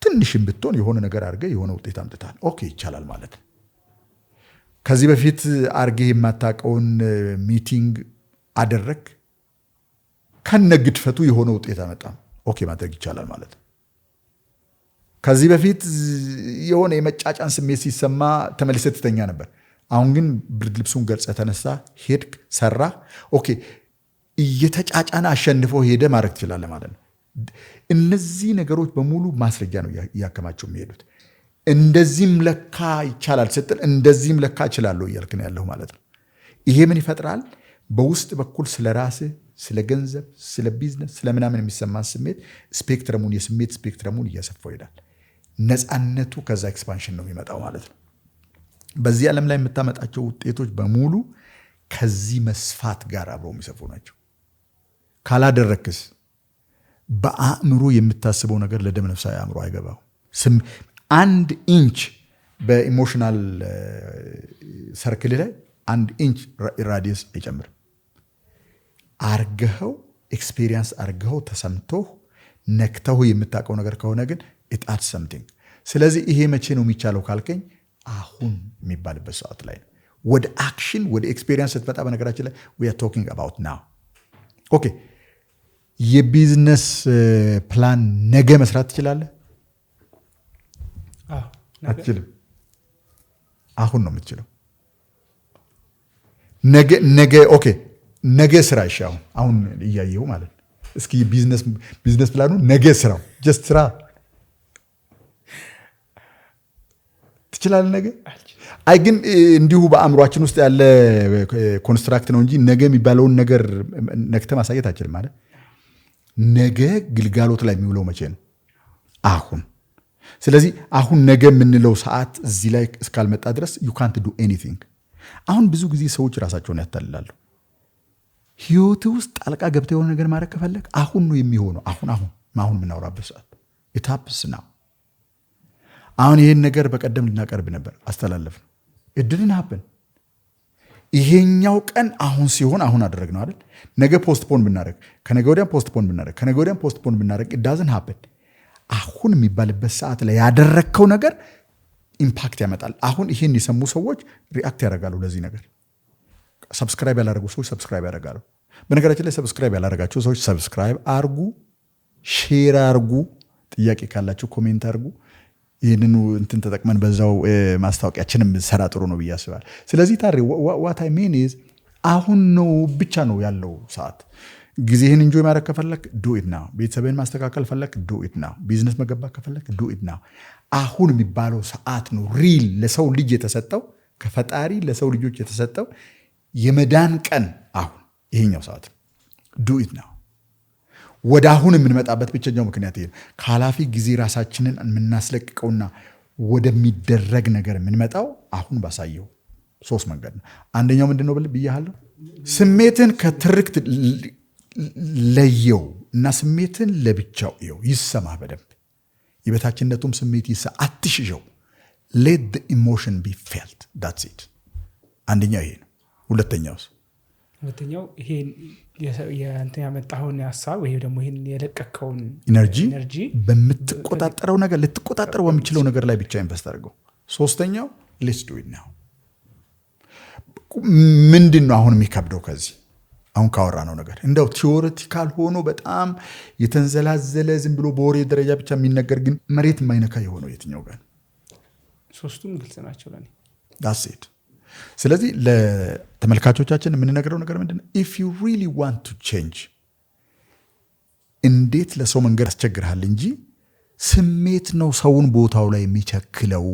ትንሽም ብትሆን የሆነ ነገር አድርገህ የሆነ ውጤት አምጥታል። ኦኬ ይቻላል ማለት ነው። ከዚህ በፊት አድርገህ የማታውቀውን ሚቲንግ አደረግ፣ ከነ ግድፈቱ የሆነ ውጤት አመጣም። ኦኬ ማድረግ ይቻላል ማለት ነው። ከዚህ በፊት የሆነ የመጫጫን ስሜት ሲሰማ ተመልሰህ ትተኛ ነበር። አሁን ግን ብርድ ልብሱን ገልጸህ ተነሳ፣ ሄድክ፣ ሰራ። ኦኬ እየተጫጫነ አሸንፎ ሄደ ማድረግ ትችላለህ ማለት ነው። እነዚህ ነገሮች በሙሉ ማስረጃ ነው እያከማቸው የሚሄዱት። እንደዚህም ለካ ይቻላል ስትል እንደዚህም ለካ እችላለሁ እያልክ ነው ያለው ማለት ነው። ይሄ ምን ይፈጥራል? በውስጥ በኩል ስለ ራስህ፣ ስለ ገንዘብ፣ ስለ ቢዝነስ፣ ስለ ምናምን የሚሰማን ስሜት ስፔክትረሙን የስሜት ስፔክትረሙን እያሰፋው ይሄዳል። ነፃነቱ ከዛ ኤክስፓንሽን ነው የሚመጣው ማለት ነው። በዚህ ዓለም ላይ የምታመጣቸው ውጤቶች በሙሉ ከዚህ መስፋት ጋር አብረው የሚሰፉ ናቸው። ካላደረክስ በአእምሮ የምታስበው ነገር ለደም ነፍሳዊ አእምሮ አይገባው። 1 ኢንች በኢሞሽናል ሰርክል ላይ 1 ኢንች ራዲየስ አይጨምርም። አርገኸው ኤክስፔሪየንስ አርገኸው ተሰምቶህ ነክተው የምታውቀው ነገር ከሆነ ግን it adds something። ስለዚህ ይሄ መቼ ነው የሚቻለው ካልከኝ አሁን የሚባልበት ሰዓት ላይ ነው። ወደ አክሽን ወደ ኤክስፔሪየንስ ስትመጣ በነገራችን ላይ we are talking about now። ኦኬ የቢዝነስ ፕላን ነገ መስራት ትችላለህ? አትችልም። አሁን ነው የምትችለው። ነገ ኦኬ ነገ ስራ ይሻው አሁን እያየው ማለት ነው። እስኪ ቢዝነስ ፕላኑ ነገ ስራው ጀስት ስራ ትችላለህ ነገ? አይ ግን እንዲሁ በአእምሯችን ውስጥ ያለ ኮንስትራክት ነው እንጂ ነገ የሚባለውን ነገር ነክተ ማሳየት አችልም ማለት። ነገ ግልጋሎት ላይ የሚውለው መቼ ነው? አሁን። ስለዚህ አሁን ነገ የምንለው ሰዓት እዚህ ላይ እስካልመጣ ድረስ you can't do anything። አሁን ብዙ ጊዜ ሰዎች ራሳቸውን ያታልላሉ። ህይወት ውስጥ ጣልቃ ገብተህ የሆነ ነገር ማድረግ ከፈለግ አሁን ነው የሚሆነው። አሁን የምናወራበት ሰዓት it happens now። አሁን ይሄን ነገር በቀደም ልናቀርብ ነበር፣ አስተላለፍ ነው። እድልን ሀብን ይሄኛው ቀን አሁን ሲሆን አሁን አደረግ ነው አይደል? ነገ ፖስትፖን ብናደረግ፣ ከነገ ወዲያም ፖስትፖን ብናደረግ፣ ከነገ ወዲያም ፖስትፖን ብናደረግ ኢዳዝን ሀብን። አሁን የሚባልበት ሰዓት ላይ ያደረግከው ነገር ኢምፓክት ያመጣል። አሁን ይሄን የሰሙ ሰዎች ሪአክት ያደርጋሉ ለዚህ ነገር። ሰብስክራይብ ያላደረጉ ሰዎች ሰብስክራይብ ያደርጋሉ። በነገራችን ላይ ሰብስክራይብ ያላደረጋቸው ሰዎች ሰብስክራይብ አርጉ፣ ሼር አርጉ፣ ጥያቄ ካላችሁ ኮሜንት አርጉ። ይህንኑ እንትን ተጠቅመን በዛው ማስታወቂያችንም ሰራ ጥሩ ነው ብዬ አስባለሁ። ስለዚህ ታሪ ዋት አይ ሚን ኢዝ አሁን ነው ብቻ ነው ያለው ሰዓት። ጊዜህን እንጆይ ማድረግ ከፈለክ ዱ ኢት ናው። ቤተሰብህን ማስተካከል ፈለክ ዱ ኢት ናው። ቢዝነስ መገባት ከፈለክ ዱ ኢት ናው። አሁን የሚባለው ሰዓት ነው ሪል ለሰው ልጅ የተሰጠው፣ ከፈጣሪ ለሰው ልጆች የተሰጠው የመዳን ቀን አሁን ይሄኛው ሰዓት ዱ ኢት ናው። ወደ አሁን የምንመጣበት ብቸኛው ምክንያት ይሄ ከኃላፊ ጊዜ ራሳችንን የምናስለቅቀውና ወደሚደረግ ነገር የምንመጣው አሁን ባሳየው 3 መንገድ ነው። አንደኛው ምንድነው ብያለሁ? ስሜትን ከትርክት ለየው እና ስሜትን ለብቻው ይው ይሰማ በደንብ የበታችነቱም ስሜት አትሽሸው። let the emotion be felt, that's it። አንደኛው ይሄ ነው። ሁለተኛው ይሄን የእንትን ያመጣውን ሐሳብ ወይ ደግሞ ይሄን የለቀቀውን ኢነርጂ በምትቆጣጠረው ነገር ልትቆጣጠረው በሚችለው ነገር ላይ ብቻ ኢንቨስት አድርገው። ሶስተኛው let's do it now። ምንድነው አሁን የሚከብደው ከዚህ አሁን ካወራ ነው ነገር እንደው ቲዮሪቲካል ሆኖ በጣም የተንዘላዘለ ዝም ብሎ በወሬ ደረጃ ብቻ የሚነገር ግን መሬት የማይነካ የሆነው የትኛው ጋር? ሶስቱም ግልጽ ናቸው ለኔ። that's it። ስለዚህ ለተመልካቾቻችን የምንነግረው ነገር ምንድነው? if you really want to change እንዴት ለሰው መንገድ ያስቸግርሃል እንጂ ስሜት ነው ሰውን ቦታው ላይ የሚቸክለው።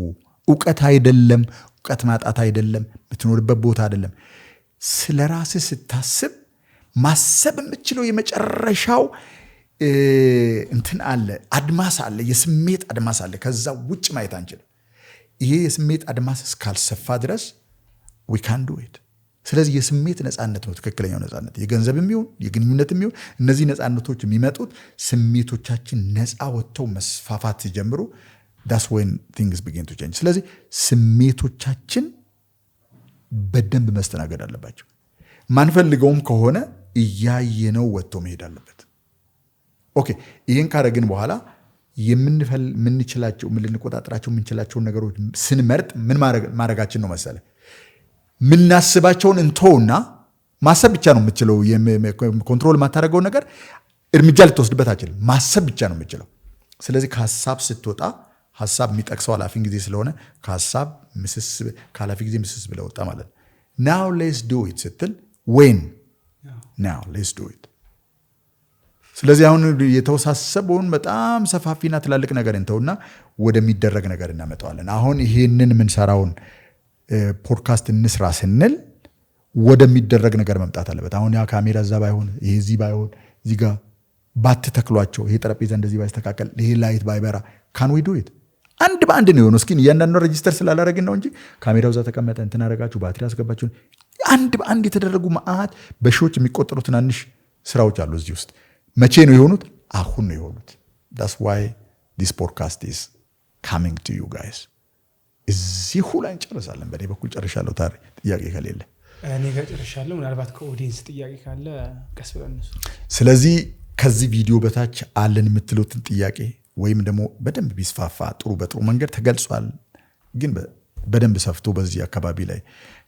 ዕውቀት አይደለም፣ ዕውቀት ማጣት አይደለም፣ ብትኖርበት ቦታ አይደለም። ስለ ራስህ ስታስብ ማሰብ የምትችለው የመጨረሻው እንትን አለ፣ አድማስ አለ፣ የስሜት አድማስ አለ። ከዛ ውጭ ማየት አንችልም። ይሄ የስሜት አድማስ እስካልሰፋ ድረስ we can't do it። ስለዚህ የስሜት ነፃነት ነው ትክክለኛው ነፃነት። የገንዘብም ይሁን የግንኙነትም ይሁን እነዚህ ነፃነቶች የሚመጡት ስሜቶቻችን ነፃ ወጥተው መስፋፋት ሲጀምሩ that's when things begin to change። ስለዚህ ስሜቶቻችን በደንብ መስተናገድ አለባቸው። ማንፈልገውም ከሆነ እያየነው ወጥቶ መሄድ አለበት። ኦኬ፣ ይሄን ካረግን በኋላ የምንችላቸው ልንቆጣጠራቸው የምንችላቸው ነገሮች ስንመርጥ ምን ማድረጋችን ነው መሰለ? ምናስባቸውን እንተውና ማሰብ ብቻ ነው የምትችለው። ኮንትሮል የማታደርገው ነገር እርምጃ ልትወስድበት አትችልም። ማሰብ ብቻ ነው የምትችለው። ስለዚህ ከሀሳብ ስትወጣ ሀሳብ የሚጠቅሰው ኃላፊን ጊዜ ስለሆነ ከሀሳብ ከኃላፊ ጊዜ ምስስ ብለህ ወጣ ማለት ነው። now let's do it ስትል when now let's do it። ስለዚህ አሁን የተወሳሰበውን በጣም ሰፋፊና ትላልቅ ነገር እንተውና ወደሚደረግ ነገር እናመጣዋለን። አሁን ይሄንን የምንሰራውን ፖድካስት እንስራ ስንል ወደሚደረግ ነገር መምጣት አለበት። አሁን ያ ካሜራ እዛ ባይሆን ይሄ እዚህ ባይሆን እዚህ ጋር ባትተክሏቸው፣ ይሄ ጠረጴዛ እንደዚህ ባይስተካከል፣ ይሄ ላይት ባይበራ can we do it? አንድ በአንድ ነው የሆነው። እስኪ እያንዳንዱ ሬጂስተር ስላላረግን ነው እንጂ ካሜራው እዛ ተቀመጠ፣ እንትን አረጋችሁ፣ ባትሪ አስገባችሁ፣ አንድ በአንድ የተደረጉ መዓት በሺዎች የሚቆጠሩ ትናንሽ ስራዎች አሉ እዚህ ውስጥ። መቼ ነው የሆኑት? አሁን ነው የሆኑት። that's why this podcast is coming to you guys። እዚሁ ላይ እንጨርሳለን። በእኔ በኩል ጨርሻለሁ። ታዲያ ጥያቄ ከሌለ እኔ ጋር ጨርሻለሁ። ምናልባት ከኦዲየንስ ጥያቄ ካለ ቀስ ብለን እነሱ። ስለዚህ ከዚህ ቪዲዮ በታች አለን የምትሉትን ጥያቄ ወይም ደግሞ በደንብ ቢስፋፋ ጥሩ በጥሩ መንገድ ተገልጿል፣ ግን በደንብ ሰፍቶ በዚህ አካባቢ ላይ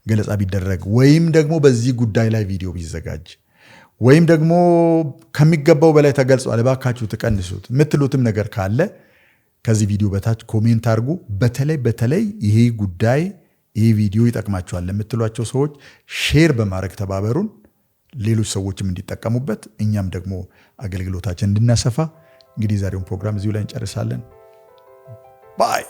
ገለጻ ቢደረግ ወይም ደግሞ በዚህ ጉዳይ ላይ ቪዲዮ ቢዘጋጅ ወይም ደግሞ ከሚገባው በላይ ተገልጿል እባካችሁ ተቀንሱት የምትሉትም ነገር ካለ ከዚህ ቪዲዮ በታች ኮሜንት አድርጉ። በተለይ ይሄ ጉዳይ ይሄ ቪዲዮ ይጠቅማቸዋል ለምትሏቸው ሰዎች ሼር በማድረግ ተባበሩን፣ ሌሎች ሰዎችም እንዲጠቀሙበት፣ እኛም ደግሞ አገልግሎታችን እንድናሰፋ። እንግዲህ ዛሬውን ፕሮግራም እዚሁ ላይ እንጨርሳለን። ባይ